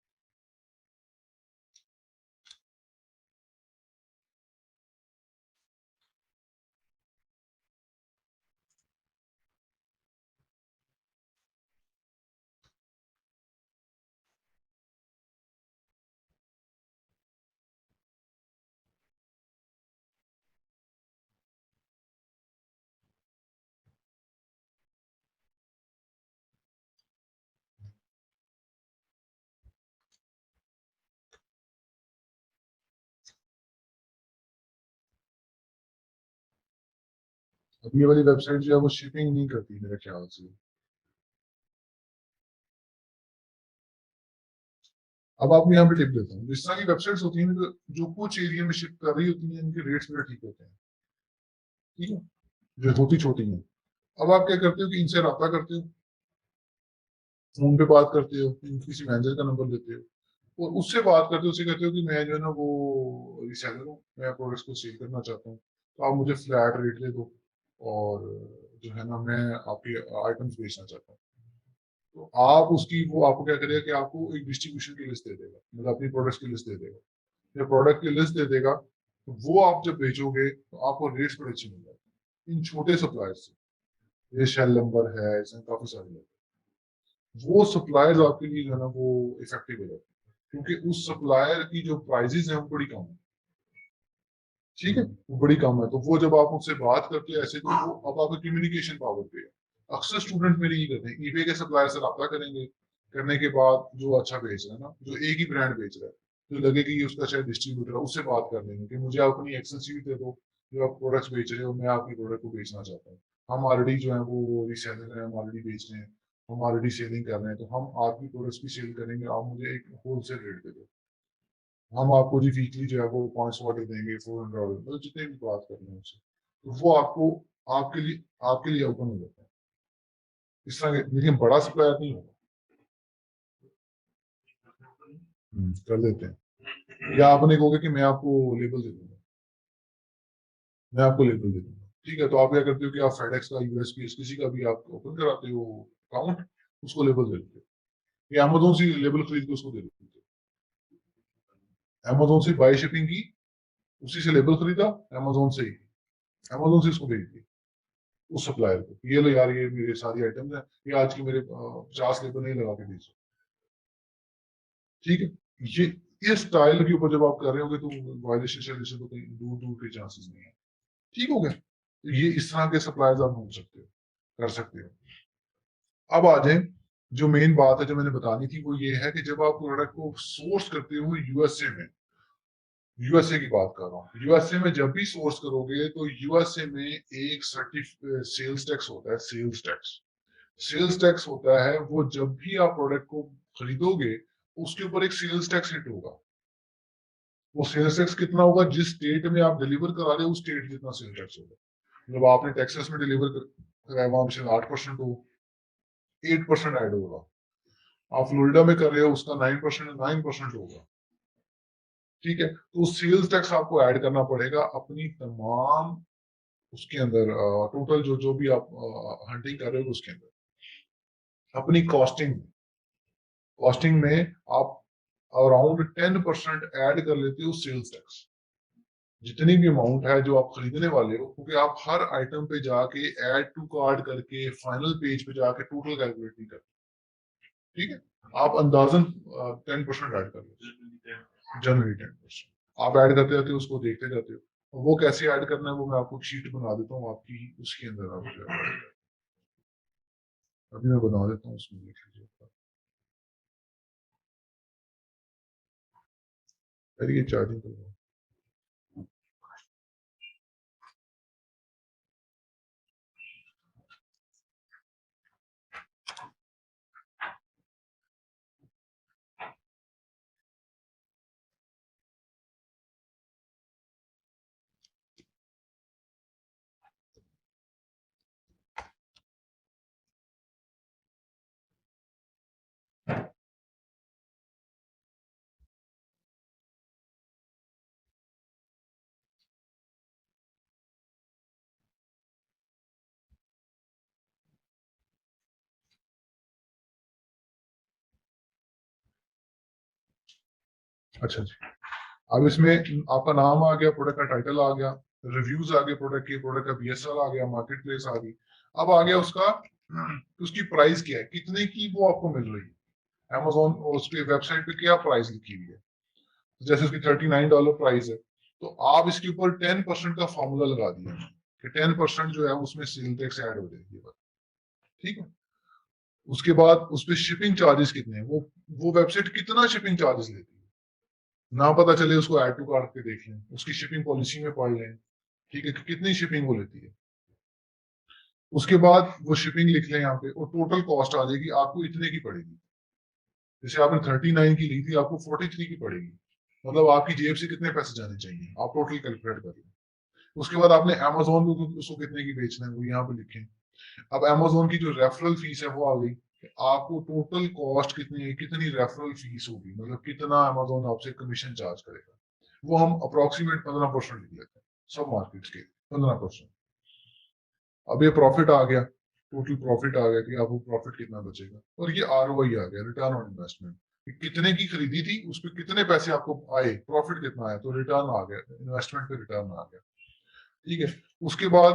अब ये वाली वेबसाइट जो है वो शिपिंग नहीं करती मेरे ख्याल से। अब आपको यहाँ पे टिप देता हूँ, जिस तरह की वेबसाइट्स होती हैं तो जो कुछ एरिया में शिप कर रही होती हैं, इनके रेट्स बड़े ठीक होते हैं, ठीक है, जो होती छोटी हैं। अब आप क्या करते हो कि इनसे रब्ता करते हो, फोन पे बात करते हो, किसी मैनेजर का नंबर लेते हो और उससे बात करते हो, उससे कहते हो कि मैं जो है ना वो रिसेलर हूँ, मैं प्रोडक्ट्स को सेल करना चाहता हूँ, तो आप मुझे फ्लैट रेट दे दो और जो है ना मैं आपके आइटम्स बेचना चाहता हूँ। तो आप उसकी वो आपको क्या करेगा कि आपको एक डिस्ट्रीब्यूशन की लिस्ट दे देगा, मतलब अपनी प्रोडक्ट्स की लिस्ट दे देगा, या प्रोडक्ट की लिस्ट दे देगा, तो वो आप जब बेचोगे तो आपको रेट्स बड़े अच्छे मिल जाते हैं इन छोटे सप्लायर्स से। ये शेल नंबर है, इसमें काफी सारे लोग, वो सप्लायर्स आपके लिए जो है ना वो इफेक्टिव हो जाते हैं, क्योंकि उस सप्लायर की जो प्राइजेस है वो बड़ी कम है, ठीक है, वो बड़ी कम है। तो वो जब आप उनसे बात करते हैं ऐसे, तो वो अब आपका कम्युनिकेशन पावर पे है। अक्सर स्टूडेंट मेरे ये करते हैं, ईबे के सप्लायर से रब्ता करेंगे, करने के बाद जो अच्छा बेच रहा है ना, जो एक ही ब्रांड बेच रहा है, तो लगे कि ये उसका शायद डिस्ट्रीब्यूटर है, उससे बात कर लेंगे कि मुझे अपनी एक्सेल शीट दे दो, जो आप प्रोडक्ट्स बेच रहे हो, मैं आपकी प्रोडक्ट को बेचना चाहता हूँ। हम ऑलरेडी जो है वो रीसेलर हैं, हम ऑलरेडी बेच रहे हैं, हम ऑलरेडी सेलिंग कर रहे हैं, तो हम आपकी प्रोडक्ट्स की सेल करेंगे, आप मुझे एक होलसेल रेट दे दो, हम आपको जी वीकली जो है वो 500 ऑर्डर देंगे, 400 ऑर्डर, मतलब जितने भी बात कर रहे हैं उससे, तो वो आपको आपके लिए ओपन हो जाता है इस तरह के, लेकिन बड़ा सप्लायर नहीं होगा। कर देते हैं, या आपने कहोगे कि मैं आपको लेबल दे दूंगा, मैं आपको लेबल दे दूंगा, ठीक है, तो आप क्या करते हो कि आप फेडेक्स का, यूएसपीएस, किसी का भी आप ओपन कराते हो अकाउंट, उसको लेबल दे देते हो, या अमेजोन से लेबल खरीद के उसको दे देते हो, अमेजोन से बाई शिपिंग की, उसी से लेबल खरीदा, अमेजोन से ही, अमेजोन से इसको भेज दिया उस सप्लायर को, ये लो यार, ये मेरे सारी आइटम्स हैं, ये आज की मेरे 50 लेबर नहीं लगा के भेजो, ठीक है। ये इस स्टाइल के ऊपर जब आप कर रहे होगे तो वायलेशन शायलेशन तो कहीं दूर दूर के चांसेस नहीं है, ठीक हो गया। तो ये इस तरह के सप्लायर्स आप ढूंढ सकते हो, कर सकते हो। अब आ जाए, जो मेन बात है जो मैंने बतानी थी वो ये है कि जब आप प्रोडक्ट को सोर्स करते हो यूएसए में, यूएसए की बात कर रहा हूँ। यूएसए में जब भी सोर्स करोगे तो यूएसए में एक सेल्स टैक्स होता है, सेल्स टैक्स। सेल्स टैक्स होता है वो जब भी आप प्रोडक्ट को खरीदोगे उसके ऊपर एक सेल्स टैक्स हिट होगा। वो सेल्स टैक्स कितना होगा, जिस स्टेट में आप डिलीवर करा रहे हो उस स्टेट जितना सेल्स टैक्स होगा। जब आपने टेक्सास में डिलीवर कराया वहां से 8% हो, 8% ऐड होगा। आप फ्लोरिडा में कर रहे हो उसका 9%, 9% होगा। ठीक है, तो सेल्स टैक्स आपको ऐड करना पड़ेगा अपनी तमाम उसके अंदर, टोटल जो जो भी आप हंटिंग कर रहे हो उसके अंदर अपनी कॉस्टिंग। कॉस्टिंग में आप अराउंड 10% ऐड कर लेते हो सेल्स टैक्स। जितनी भी अमाउंट है जो आप खरीदने वाले हो, क्योंकि आप हर आइटम पे जाके ऐड टू कार्ड करके फाइनल पेज पे जाके टोटल कैलकुलेट नहीं करते। ठीक है, आप अंदाजन 10% ऐड कर लो, जनरली 10%। आप ऐड करते जाते हो, उसको देखते जाते हो। वो कैसे ऐड करना है वो मैं आपको शीट बना देता हूँ आपकी, उसके अंदर आप अभी मैं बना देता हूँ, उसमें देख लीजिए। अरे ये चार्जिंग कर लो। अच्छा जी, अब इसमें आपका नाम आ गया, प्रोडक्ट का टाइटल आ गया, रिव्यूज आ गए प्रोडक्ट के, प्रोडक्ट का बीएसआर आ गया, मार्केट प्लेस आ गई। अब आ गया उसका उसकी प्राइस क्या है, कितने की वो आपको मिल रही है। अमेजोन उसकी वेबसाइट पे क्या प्राइस लिखी हुई है, जैसे उसकी $39 प्राइस है, तो आप इसके ऊपर 10% का फॉर्मूला लगा दिया कि 10% जो है उसमें सेल टैक्स ऐड हो जाएगी। ठीक है, उसके बाद उस पर शिपिंग चार्जेस कितने हैं, वो वेबसाइट कितना शिपिंग चार्जेस लेती है, ना पता चले उसको ऐड टू कार्ट पे देख लें, उसकी शिपिंग पॉलिसी में पढ़ लें। ठीक है, कि कितनी शिपिंग वो लेती है। उसके बाद वो शिपिंग लिख लें यहाँ पे, और टोटल कॉस्ट आ जाएगी आपको इतने की पड़ेगी। जैसे आपने 39 की ली थी, आपको 43 की पड़ेगी। मतलब आपकी जेब से कितने पैसे जाने चाहिए, आप टोटल कैलकुलेट कर लें। उसके बाद आपने अमेजोन में उसको कितने की बेचना है वो यहाँ पे लिखें। अब अमेजोन की जो रेफरल फीस है वो आ गई, आपको टोटल कॉस्ट कितनी है, कितनी रेफरल फीस होगी, मतलब कितना अमेजोन आपसे कमीशन चार्ज करेगा। वो हम अप्रोक्सीमेट 15% लिख लेते हैं, सब मार्केट्स के 15%। अब ये प्रॉफिट आ गया, टोटल प्रॉफिट आ गया कि आपको प्रॉफिट कितना बचेगा, और ये आरओआई आ गया, रिटर्न ऑन इन्वेस्टमेंट। कितने की खरीदी थी, उस पर कितने पैसे आपको आए, प्रॉफिट कितना आया, तो रिटर्न आ गया, इन्वेस्टमेंट पे रिटर्न आ गया। ठीक है, उसके बाद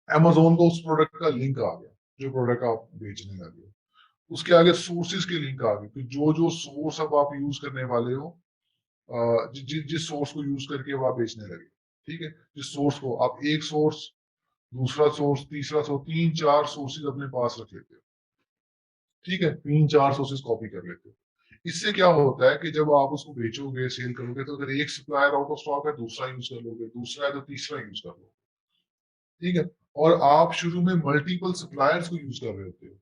अमेजोन को उस प्रोडक्ट का लिंक आ गया जो प्रोडक्ट आप बेचने लगे हो। उसके आगे सोर्सेज के लिंक आ गए कि जो जो सोर्स अब आप यूज करने वाले हो, जिस सोर्स को यूज करके वो आप बेचने लगे। ठीक है, जिस सोर्स को आप एक सोर्स, दूसरा सोर्स, तीसरा सोर्स, 3-4 सोर्सेज अपने पास रख लेते हो। ठीक है, 3-4 सोर्सेज कॉपी कर लेते हो। इससे क्या होता है कि जब आप उसको बेचोगे, सेल करोगे, तो अगर एक सप्लायर आउट ऑफ स्टॉक है दूसरा यूज कर लोगे, दूसरा है तो तीसरा यूज कर लोगे। ठीक है, और आप शुरू में मल्टीपल सप्लायर्स को यूज कर रहे होते हो,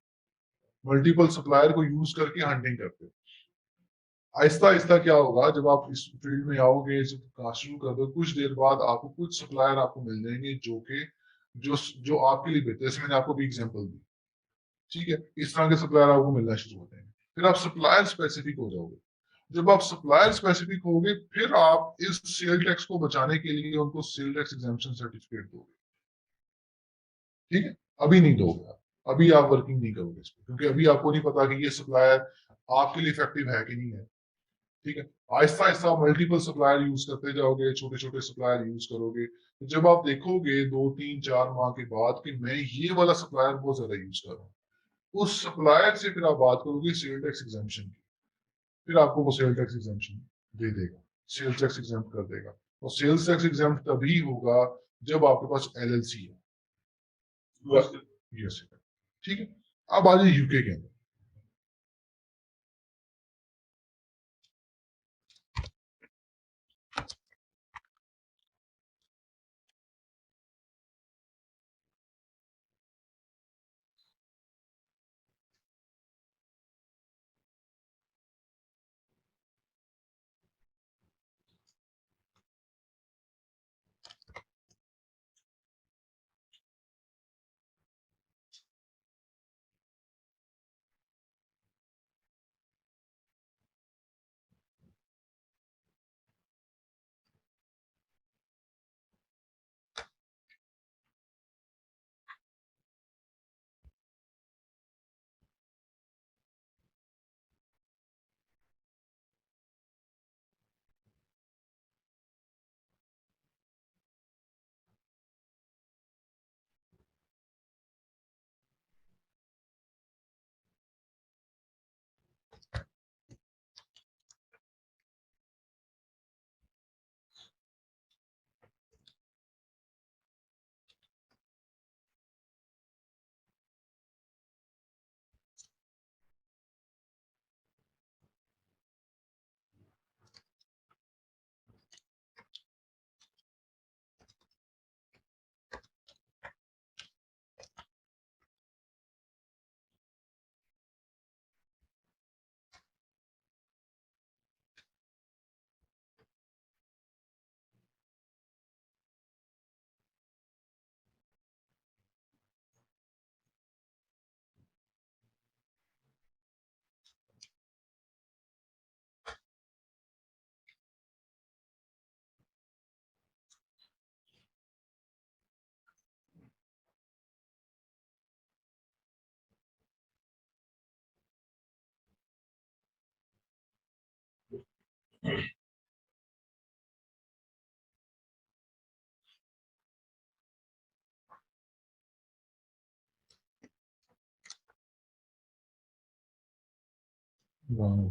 मल्टीपल सप्लायर को यूज करके हंटिंग करते हो। आहिस्ता आहिस्ता क्या होगा, जब आप इस फील्ड में आओगे, जब काम शुरू कर दो, कुछ देर बाद आपको कुछ सप्लायर आपको मिल जाएंगे जो कि जो जो आपके लिए बेहतर, जैसे मैंने आपको भी एग्जांपल दी। ठीक है, इस तरह के सप्लायर आपको मिलना शुरू होते हैं, फिर आप सप्लायर स्पेसिफिक हो जाओगे। जब आप सप्लायर स्पेसिफिक होगे, फिर आप इस सेल टैक्स को बचाने के लिए उनको सेल टैक्स एग्जाम्पशन सर्टिफिकेट दोगे। ठीक है, अभी नहीं दोगे आप, अभी आप वर्किंग नहीं करोगे इस पर, क्योंकि अभी आपको नहीं पता कि ये सप्लायर आपके लिए इफेक्टिव है कि नहीं है। ठीक है, Aahista Aahista multiple supplier use करते जाओगे, छोटे छोटे सप्लायर यूज करोगे, तो जब आप देखोगे 2-3-4 माह के बाद कि मैं ये वाला सप्लायर बहुत ज्यादा यूज कर रहा हूँ, उस सप्लायर से फिर आप बात करोगे सेल टैक्स एग्जाम्पशन की, फिर आपको वो सेल टैक्स एग्जाम्पशन दे देगा, सेल्स टैक्स एग्जाम्प्ट कर देगा। और सेल्स टैक्स एग्जाम्प्ट तभी होगा जब आपके पास एलएलसी है। यस, ठीक है। अब आ जाइए यूके के अंदर। वाह।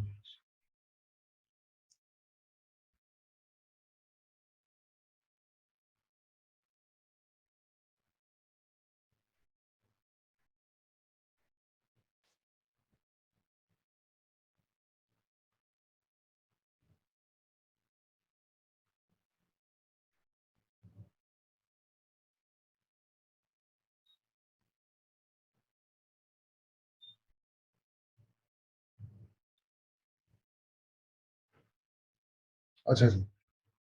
अच्छा जी,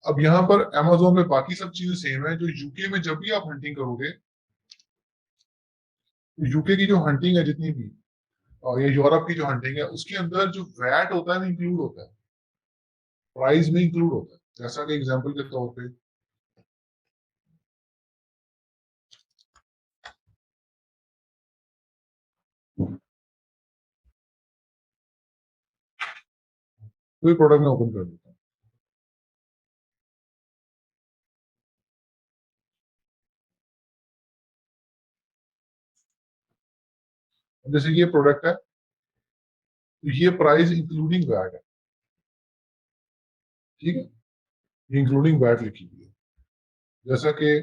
अब यहाँ पर Amazon में बाकी सब चीजें सेम है। जो यूके में जब भी आप हंटिंग करोगे, यूके की जो हंटिंग है जितनी भी, और ये यूरोप की जो हंटिंग है, उसके अंदर जो वैट होता है वो इंक्लूड होता है, प्राइस में इंक्लूड होता है। जैसा कि एग्जांपल के तौर पे, कोई प्रोडक्ट में ओपन कर देता हूँ। जैसे ये प्रोडक्ट है, तो ये प्राइस इंक्लूडिंग वैट है, ठीक है, ये इंक्लूडिंग वैट लिखी हुई है। जैसा कि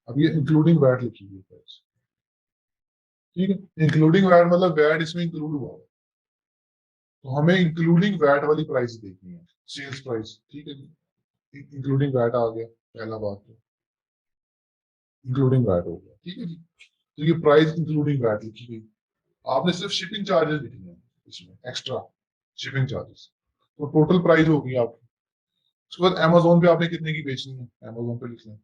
अब ये इंक्लूडिंग वैट लिखी हुई है प्राइस, ठीक है। इंक्लूडिंग वैट मतलब वैट इसमें इंक्लूड हुआ है, तो हमें इंक्लूडिंग वैट वाली प्राइस देखनी है, सेल्स प्राइस, ठीक है जी। इंक्लूडिंग वैट आ गया, पहला बात तो इंक्लूडिंग वैट हो गया, ठीक है जी। तो ये प्राइस इंक्लूडिंग वैट लिखी गई। आपने सिर्फ शिपिंग चार्जेस लिखने हैं इसमें, एक्स्ट्रा शिपिंग चार्जेस, तो टोटल प्राइस होगी आपकी। उसके बाद अमेजोन पे आपने कितने की बेचनी है, अमेजोन पे लिख लें।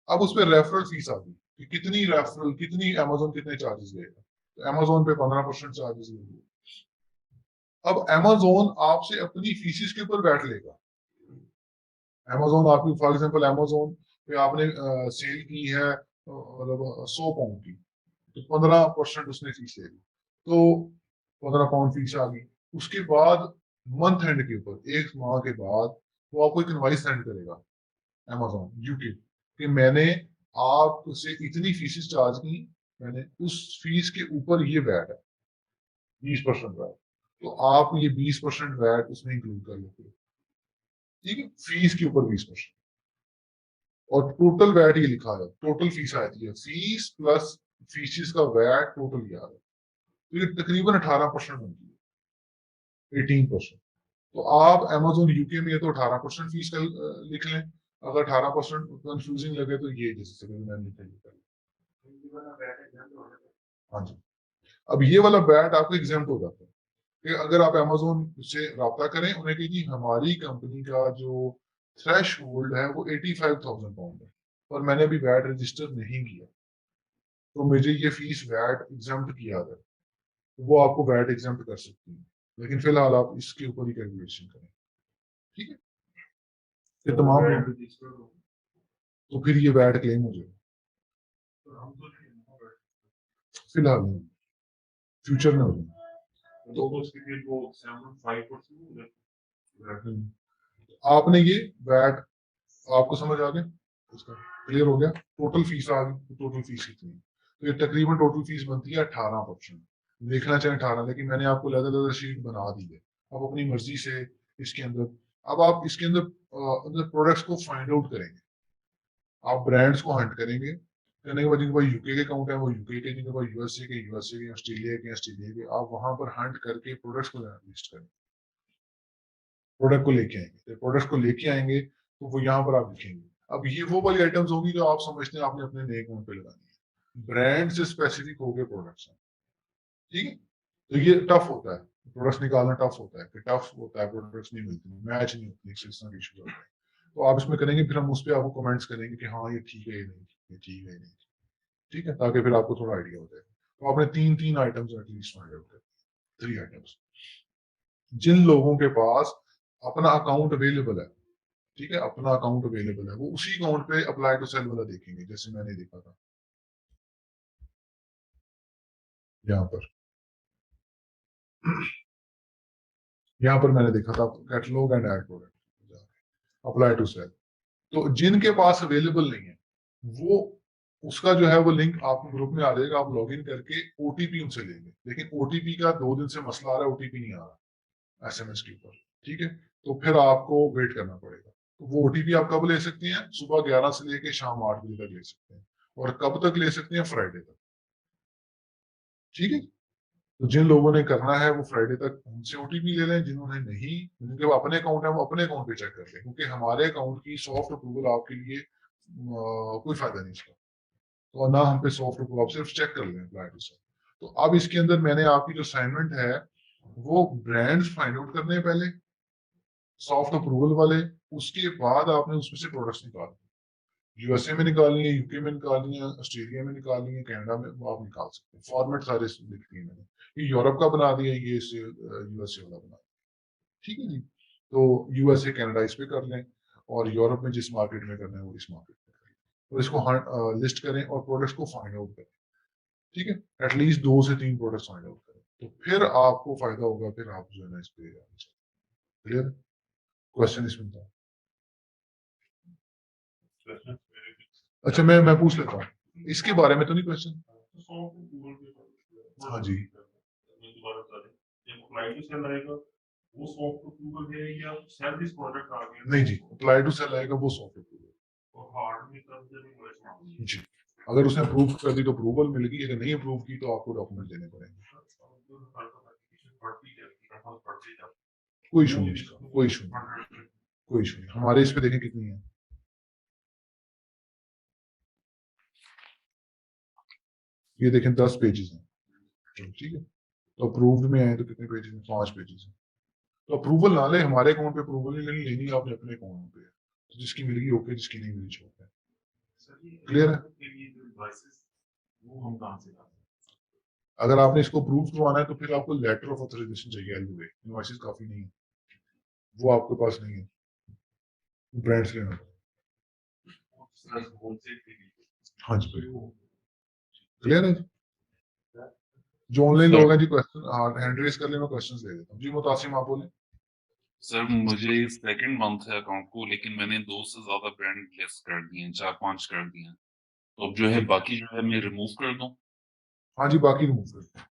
अब उस पर रेफरल फीस आ गई कि कितनी रेफरल, कितनी अमेजोन कितने चार्जेस लेगा, तो अमेजोन पे 15% चार्जेस लेगी। अब अमेजोन आपसे अपनी फीसिस के ऊपर बैठ लेगा। अमेजोन आपकी, फॉर एग्जांपल अमेजोन पे आपने सेल की है मतलब 100 पाउंड की, तो 15% उसने फीस ले ली, तो 15 पाउंड फीस आ गई। उसके बाद मंथ एंड के ऊपर, एक माह के बाद, वो आपको एक इनवाइस सेंड करेगा अमेजोन यूके, कि मैंने आपसे इतनी फीस चार्ज की, मैंने उस फीस के ऊपर ये वैट है, 20% वैट, तो आप ये 20% वैट उसमें इंक्लूड कर लेते हो, ठीक है, फीस के ऊपर 20%। और टोटल वैट ये लिखा है, टोटल फीस आती है, फीस प्लस फीसिस का वैट टोटल याद है, तो ये तकरीबन 18% बनती है, 18%। तो आप अमेजोन यूके में है तो 18% फीस का लिख लें। अगर 18% कंफ्यूजिंग लगे तो ये जैसे मैंने लिखा है। हाँ जी। अब ये वाला वैट आपको एग्जाम्प्ट हो जाता है कि अगर आप अमेजोन से रब्ता करें, उन्हें कहिए कि हमारी कंपनी का जो थ्रेश होल्ड है वो 85,000 पाउंड है, और मैंने अभी वैट रजिस्टर नहीं किया, तो मुझे ये फीस वैट एग्जाम्प्ट किया है, तो वो आपको वैट एग्जाम्प्ट कर सकती है। लेकिन फिलहाल आप इसके ऊपर ही कैलकुलेशन करें, ठीक है, ये तमाम, तो फिर ये वैट क्लेम हो जाएगा। फिलहाल नहीं, फ्यूचर में हो जाएगा। तो आपने ये वैट, आपको समझ आ गया, इसका क्लियर हो गया। टोटल फीस आ गई, टोटल फीस कितनी है, तो ये तकरीबन टोटल फीस बनती है 18%। देखना चाहें 18, लेकिन मैंने आपको लेदर लेदर शीट बना दी है, आप अपनी मर्जी से इसके अंदर, अब आप इसके अंदर अंदर प्रोडक्ट्स को फाइंड आउट करेंगे, आप ब्रांड्स को हंट करेंगे, करने के बाद जिनके पास यूके के अकाउंट है वो यूके के, जिनके पास यूएसए के, ऑस्ट्रेलिया के, आप वहां पर हंट करके प्रोडक्ट्स को लिस्ट करेंगे, प्रोडक्ट को लेके आएंगे, प्रोडक्ट को लेके आएंगे तो वो यहाँ पर आप लिखेंगे। अब ये वो वाली आइटम्स होगी जो आप समझते हैं आपने अपने नए अकाउंट पे लगानी है, ब्रांड से स्पेसिफिक हो गए प्रोडक्ट्स हैं, ठीक है, तो ये टफ होता है। प्रोडक्ट्स निकालना टफ होता है, कि टफ होता है, प्रोडक्ट्स नहीं मिलती, मैच नहीं होती, इस तरह के इशूज होते हैं। तो आप इसमें करेंगे, फिर हम उस पर आपको कमेंट्स करेंगे कि हाँ ये ठीक है, ये नहीं ठीक है, ठीक है, ये नहीं ठीक है, ताकि फिर आपको थोड़ा आइडिया हो जाए। तो आपने तीन तीन आइटम्स एटलीस्ट फाइंड आउट कर, 3 आइटम्स जिन लोगों के पास अपना अकाउंट अवेलेबल है, ठीक है, अपना अकाउंट अवेलेबल है, वो उसी अकाउंट पे अप्लाई टू सेल वाला देखेंगे, जैसे मैंने देखा था यहाँ पर। यहाँ पर मैंने देखा था catalogue and add product, apply to sell. तो जिनके पास अवेलेबल नहीं है, वो उसका जो है वो लिंक आपको ग्रुप में आ जाएगा, आप लॉग इन करके ओटीपी उनसे लेंगे, लेकिन ओटीपी का 2 दिन से मसला आ रहा है, ओटीपी नहीं आ रहा एसएमएस के ऊपर, ठीक है, तो फिर आपको वेट करना पड़ेगा। तो वो ओटीपी आप कब ले सकते हैं? सुबह 11 से लेके शाम 8 बजे तक ले सकते हैं, और कब तक ले सकते हैं? फ्राइडे तक, ठीक है। तो जिन लोगों ने करना है वो फ्राइडे तक उनसे ओटीपी ले लें, जिन्होंने नहीं, जिनके अपने अकाउंट है वो अपने अकाउंट पे चेक कर लें, क्योंकि हमारे अकाउंट की सॉफ्ट अप्रूवल आपके लिए कोई फायदा नहीं इसका, तो ना हम पे सॉफ्ट अप्रूवल, आप सिर्फ चेक कर लें अप्लाई टू सेल। तो अब इसके अंदर मैंने आपकी जो असाइनमेंट है वो ब्रांड्स फाइंड आउट करने हैं पहले, सॉफ्ट अप्रूवल वाले, उसके बाद आपने उसमें से प्रोडक्ट्स निकालने, यूएसए में निकालनी है, यूके में निकालनी है, ऑस्ट्रेलिया में निकालनी है, कनाडा में, वो आप निकाल सकते हैं। फॉर्मेट सारे लिख दिए मैंने, ये यूरोप का बना दिया, ये यूएसए वाला बना दिया, ठीक है जी। तो यूएसए कनाडा इस पे कर लें, और यूरोप में जिस मार्केट में करना है वो इस मार्केट में करें, और इसको लिस्ट करें और प्रोडक्ट्स को फाइंड आउट करें, ठीक है, एटलीस्ट 2 से 3 प्रोडक्ट्स फाइंड आउट करें, तो फिर आपको फायदा होगा, फिर आप जो है ना इस पे क्लियर। क्वेश्चन इसमें था? अच्छा, मैं पूछ लेता हूँ, इसके बारे में तो नहीं क्वेश्चन? हाँ जी,
वो सॉफ्ट अप्रूवल है या सर्विस प्रोडक्ट आ गया?
नहीं जी, अप्लाई टू सेल आएगा वो सॉफ्ट अप्रूवल।
और हार्ड में कर देने
जी, अगर उसने अप्रूव कर दी तो अप्रूवल मिल गई, अगर नहीं अप्रूव की तो आपको डॉक्यूमेंट देने पड़ेंगे। कोई इशू नहीं इसका, कोई इशू नहीं, कोई इशू नहीं। हमारे इस पे देखें कितनी है, ये देखें 10 पेजेस हैं, ठीक है। तो अप्रूव्ड में आए तो कितने पेजेस हैं? 5 पेजेस हैं। तो अप्रूवल ना ले, हमारे अकाउंट पे अप्रूवल नहीं लेनी, लेनी आपने अपने अकाउंट पे, तो जिसकी मिलेगी ओके, जिसकी नहीं मिली छोड़ है। क्लियर है?
वो हम कहाँ से लाते हैं?
अगर आपने इसको अप्रूव करवाना है तो फिर आपको लेटर ऑफ ऑथराइजेशन चाहिए, एलओए, इनवॉइसेस काफी नहीं है, वो आपके पास नहीं है, ब्रांड्स लेना। हाँ जी, क्लियर है? जो ऑनलाइन लोग हैं जी, क्वेश्चन हैंड रेज कर ले, मैं क्वेश्चंस ले देता हूँ जी। मुतासिम आप बोले।
सर मुझे सेकंड मंथ है अकाउंट को, लेकिन मैंने 2 से ज्यादा ब्रांड लिस्ट कर दिए हैं, 4-5 कर दिए हैं, तो अब जो है बाकी जो है मैं रिमूव कर दूं?
हाँ जी, बाकी रिमूव कर दो।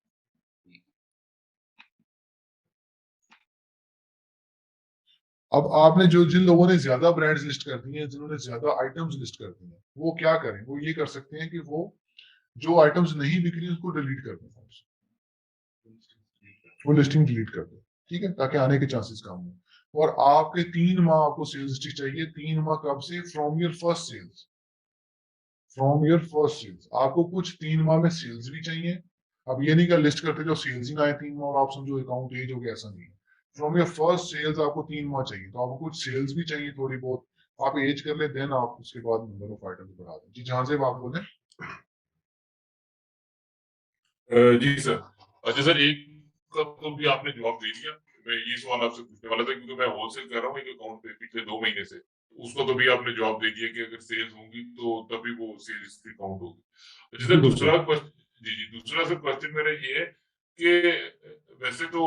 अब आपने जो जिन लोगों ने ज्यादा ब्रांड्स लिस्ट कर दी हैं, जिन्होंने ज्यादा आइटम्स लिस्ट कर दी हैं, वो क्या करें? वो ये कर सकते हैं कि वो जो आइटम्स नहीं बिक रही उसको डिलीट कर दें, वो लिस्टिंग डिलीट कर दें, ठीक है, ताकि आने के चांसेस कम हो। और आपके 3 माह आपको सेल्स हिस्ट्री चाहिए, 3 माह कब से? From your first sales, from your first sales. आपको कुछ 3 माह में सेल्स भी चाहिए। अब ये नहीं कि लिस्ट करते जो सेल्स ही ना आए 3 माह और आप समझो अकाउंट एज हो गया, ऐसा नहीं है। फ्रॉम योर फर्स्ट सेल्स आपको 3 माह चाहिए, तो आपको कुछ सेल्स भी चाहिए थोड़ी बहुत, आप एज कर ले, देन आप उसके बाद नंबर ऑफ आइटम्स बढ़ा दें जी। जहां से आप बोले।
जी सर। अच्छा सर, एक का तो भी आपने जवाब दे दिया। मैं ये सवाल आपसे पूछने वाला था, क्योंकि मैं होलसेल कर रहा हूँ एक अकाउंट पे पिछले 2 महीने से, उसको तो भी आपने जवाब दे दिया कि अगर सेल्स होंगी तो तभी वो सेल्स की काउंट होगी। अच्छा सर, दूसरा क्वेश्चन, जी दूसरा सर क्वेश्चन मेरा ये है कि वैसे तो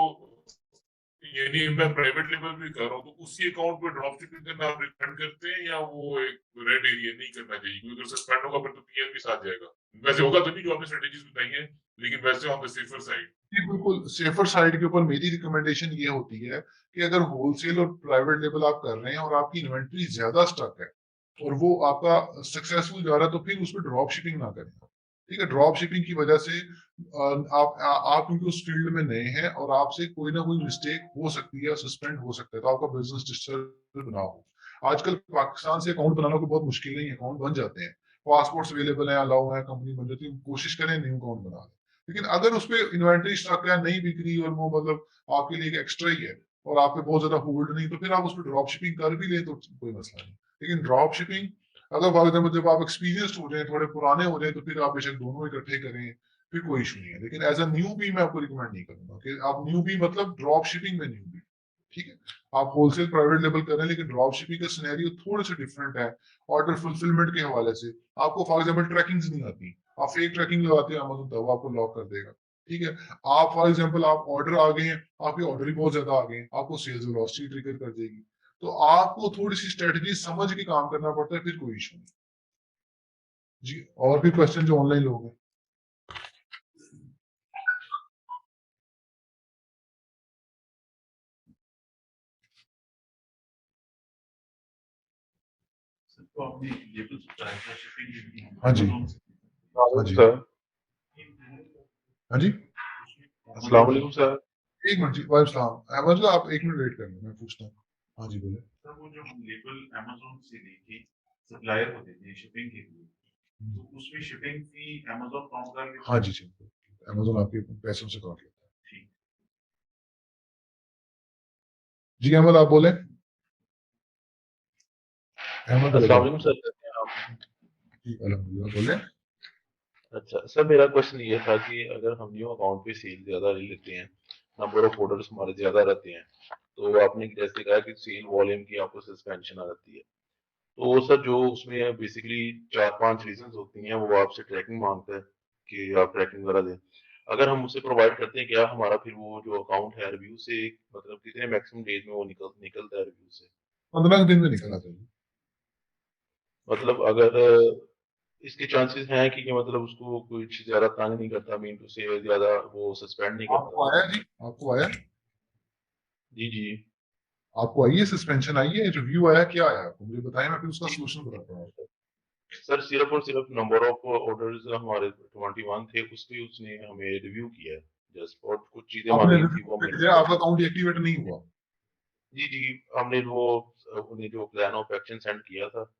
यानी मैं प्राइवेट लेवल भी कर रहा हूँ, तो उसी अकाउंट पे ड्रॉप शिपिंग करना आप रिकमेंड करते हैं, या वो एक रेड एरिया नहीं करना चाहिए? क्योंकि अगर सस्पेंड होगा फिर तो पीएल भी साथ जाएगा। वैसे होगा तो नहीं जो आपने स्ट्रेटेजीज बताई है, लेकिन वैसे ऑन द सेफर साइड।
जी बिल्कुल, सेफर साइड के ऊपर मेरी रिकमेंडेशन ये होती है कि अगर होलसेल और प्राइवेट लेवल आप कर रहे हैं और आपकी इन्वेंट्री ज्यादा स्टॉक है और वो आपका सक्सेसफुल जा रहा है, तो फिर उस पर ड्रॉप शिपिंग ना करें, ठीक है। ड्रॉप शिपिंग की वजह से आप क्योंकि उस फील्ड में नए हैं और आपसे कोई ना कोई मिस्टेक हो सकती है, सस्पेंड हो सकता है, तो आपका बिजनेस डिस्टर्ब ना हो। आजकल पाकिस्तान से अकाउंट बनाना कोई बहुत मुश्किल नहीं है, अकाउंट बन जाते हैं, पासपोर्ट्स अवेलेबल है, अलाउ है, कंपनी बन जाती है, कोशिश करें न्यू अकाउंट बना लें। लेकिन अगर उस पर इन्वेंट्री स्टॉक है, नहीं बिक रही और वो मतलब आपके लिए एक एक्स्ट्रा ही है और आप पे बहुत ज्यादा होल्ड नहीं, तो फिर आप उस पर ड्रॉप शिपिंग कर भी ले तो कोई मसला नहीं। लेकिन ड्रॉप शिपिंग अगर फॉर एग्जाम्पल जब आप एक्सपीरियंस्ड हो जाए, थोड़े पुराने हो जाए, तो फिर आप बेशक दोनों इकट्ठे करें, फिर कोई इशू नहीं है। लेकिन एज अ न्यू बी मैं आपको रिकमेंड नहीं करूंगा कि आप न्यू बी मतलब ड्रॉप शिपिंग में न्यू बी, ठीक है। आप होलसेल प्राइवेट लेवल कर रहे हैं, लेकिन ड्रॉप शिपिंग का सिनेरियो थोड़े से डिफरेंट है ऑर्डर फुलफिलमेंट के हवाले से। आपको फॉर एग्जाम्पल ट्रैकिंग नहीं आती, आप फेक ट्रैकिंग लगाते हो अमेज़न, तो वो आपको लॉक कर देगा, ठीक है। आप फॉर एग्जाम्पल आप ऑर्डर आ गए हैं, आपके ऑर्डर ही बहुत ज्यादा आ गए हैं, आपको सेल्स वेलोसिटी ट्रिगर कर देगी। तो आपको थोड़ी सी स्ट्रेटजी समझ के काम करना पड़ता है, फिर कोई इशू नहीं। जी, और भी क्वेश्चन जो ऑनलाइन लोग हैं?
तो आपने लेबल बताया था शिपिंग
हाँ जी, हाँ जी,
सर
हाँ जी।
अस्सलाम वालेकुम सर।
एक मिनट जी, वालेकुम सलाम। मतलब आप एक मिनट वेट कर लो, मैं पूछता हूँ। हाँ जी बोले।
सर वो जो हम लेबल अमेज़न से लेके सप्लायर होते थे शिपिंग के लिए, तो उसमें शिपिंग फी अमेज़न काउंट कर लेता है?
हाँ जी जी, अमेज़न आपके पैसों से काट लेता है।
ठीक।
जी अहमद आप बोले। अहमद
अस्सलाम वालेकुम सर। आप
जी अल्हम्दुलिल्लाह बोले।
अच्छा सर, मेरा क्वेश्चन ये था कि अगर हम न्यू अकाउंट पे सेल ज्यादा ले लेते हैं, नंबर ऑफ ऑर्डर्स हमारे ज्यादा रहते हैं, तो आपने जैसे कहा कि सेल वॉल्यूम की आपको सस्पेंशन आ जाती है, तो सर जो उसमें बेसिकली 4-5 रीजंस होती हैं, वो आपसे ट्रैकिंग मांगता है कि आप ट्रैकिंग वगैरह दें। अगर हम उसे प्रोवाइड करते हैं, क्या हमारा फिर वो जो अकाउंट है रिव्यू से मतलब कितने मैक्सिमम डेज में वो निकलता है रिव्यू से?
15 दिन में निकल आता है।
मतलब अगर इसके चांसेस हैं कि मतलब उसको कुछ ज्यादा तंग नहीं करता, मीन टू से ज्यादा वो सस्पेंड नहीं
आपको
करता?
आया जी, आपको आया,
जी जी
आपको आई है सस्पेंशन, आई है, रिव्यू आया, क्या आया आपको मुझे बताएं, मैं फिर उसका
जी
सोल्यूशन बताता हूँ।
सर, सिर्फ और सिर्फ नंबर ऑफ ऑर्डर्स हमारे 21 थे, उस पे उसने हमें रिव्यू किया है जस्ट, और कुछ चीजें
आपने
मांगी थी
रिव्यू
वो
पे
हमने
किया, आपका अकाउंट एक्टिवेट नहीं हुआ?
जी जी हमने वो उन्हें जो प्लान ऑफ एक्शन सेंड किया था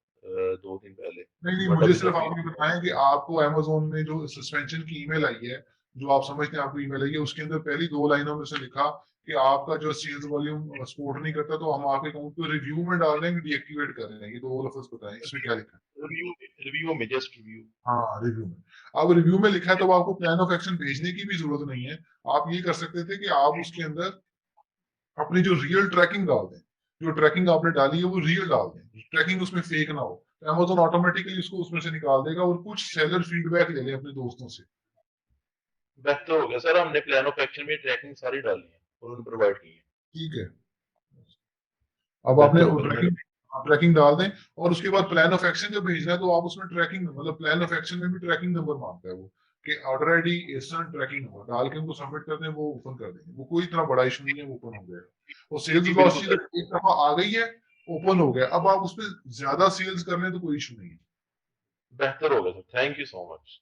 2 दिन पहले,
नहीं नहीं,
बट
मुझे
अभी
सिर्फ
तक भी
आपने बताया कि आपको अमेज़न में जो सस्पेंशन की ईमेल आई है, जो आप समझते हैं आपको ईमेल आई है, उसके अंदर पहली 2 लाइनों में से लिखा कि आपका जो सेल्स वॉल्यूम सपोर्ट नहीं करता, तो हम आपके अकाउंट को रिव्यू में डाल देंगे, डीएक्टिवेट कर देंगे। ये 2 लफ्ज बताएं, इसमें क्या लिखा है?
रिव्यू रिव्यू में जस्ट रिव्यू।
हाँ रिव्यू में। अब रिव्यू में लिखा है तो आपको प्लान ऑफ एक्शन भेजने की भी जरूरत नहीं है। आप ये कर सकते थे कि आप उसके अंदर अपनी जो रियल ट्रैकिंग डाल दें, जो ट्रैकिंग आपने डाली है वो रियल डाल दें, ट्रैकिंग उसमें फेक ना हो। अमेज़न ऑटोमेटिकली उसको उसमें से निकाल देगा, और कुछ सेलर फीडबैक ले लें अपने दोस्तों से।
बेहतर हो गया सर, हमने प्लान ऑफ एक्शन में ट्रैकिंग सारी डाली है और उन्हें प्रोवाइड की है।
ठीक है, अब आपने
बेहतर हो गया
ट्रैकिंग, ट्रैकिंग डाल दें, और उसके बाद प्लान ऑफ एक्शन जब भेजना है तो आप उसमें ट्रैकिंग मतलब प्लान ऑफ एक्शन में भी ट्रैकिंग नंबर मांगता है वो, कि ऑर्डर आईडी एसन ट्रैकिंग नंबर डाल के उनको सबमिट कर दें, वो ओपन कर देंगे, वो कोई इतना बड़ा इशू नहीं है, वो ओपन हो जाएगा। और
जी
सेल्स
जी बिल्कुल
वेलोसिटी
सर।
जब एक दफा आ गई है, ओपन हो गया, अब आप उस पर ज्यादा सेल्स कर लें तो कोई इशू नहीं है।
बेहतर हो गया sir, thank you so much.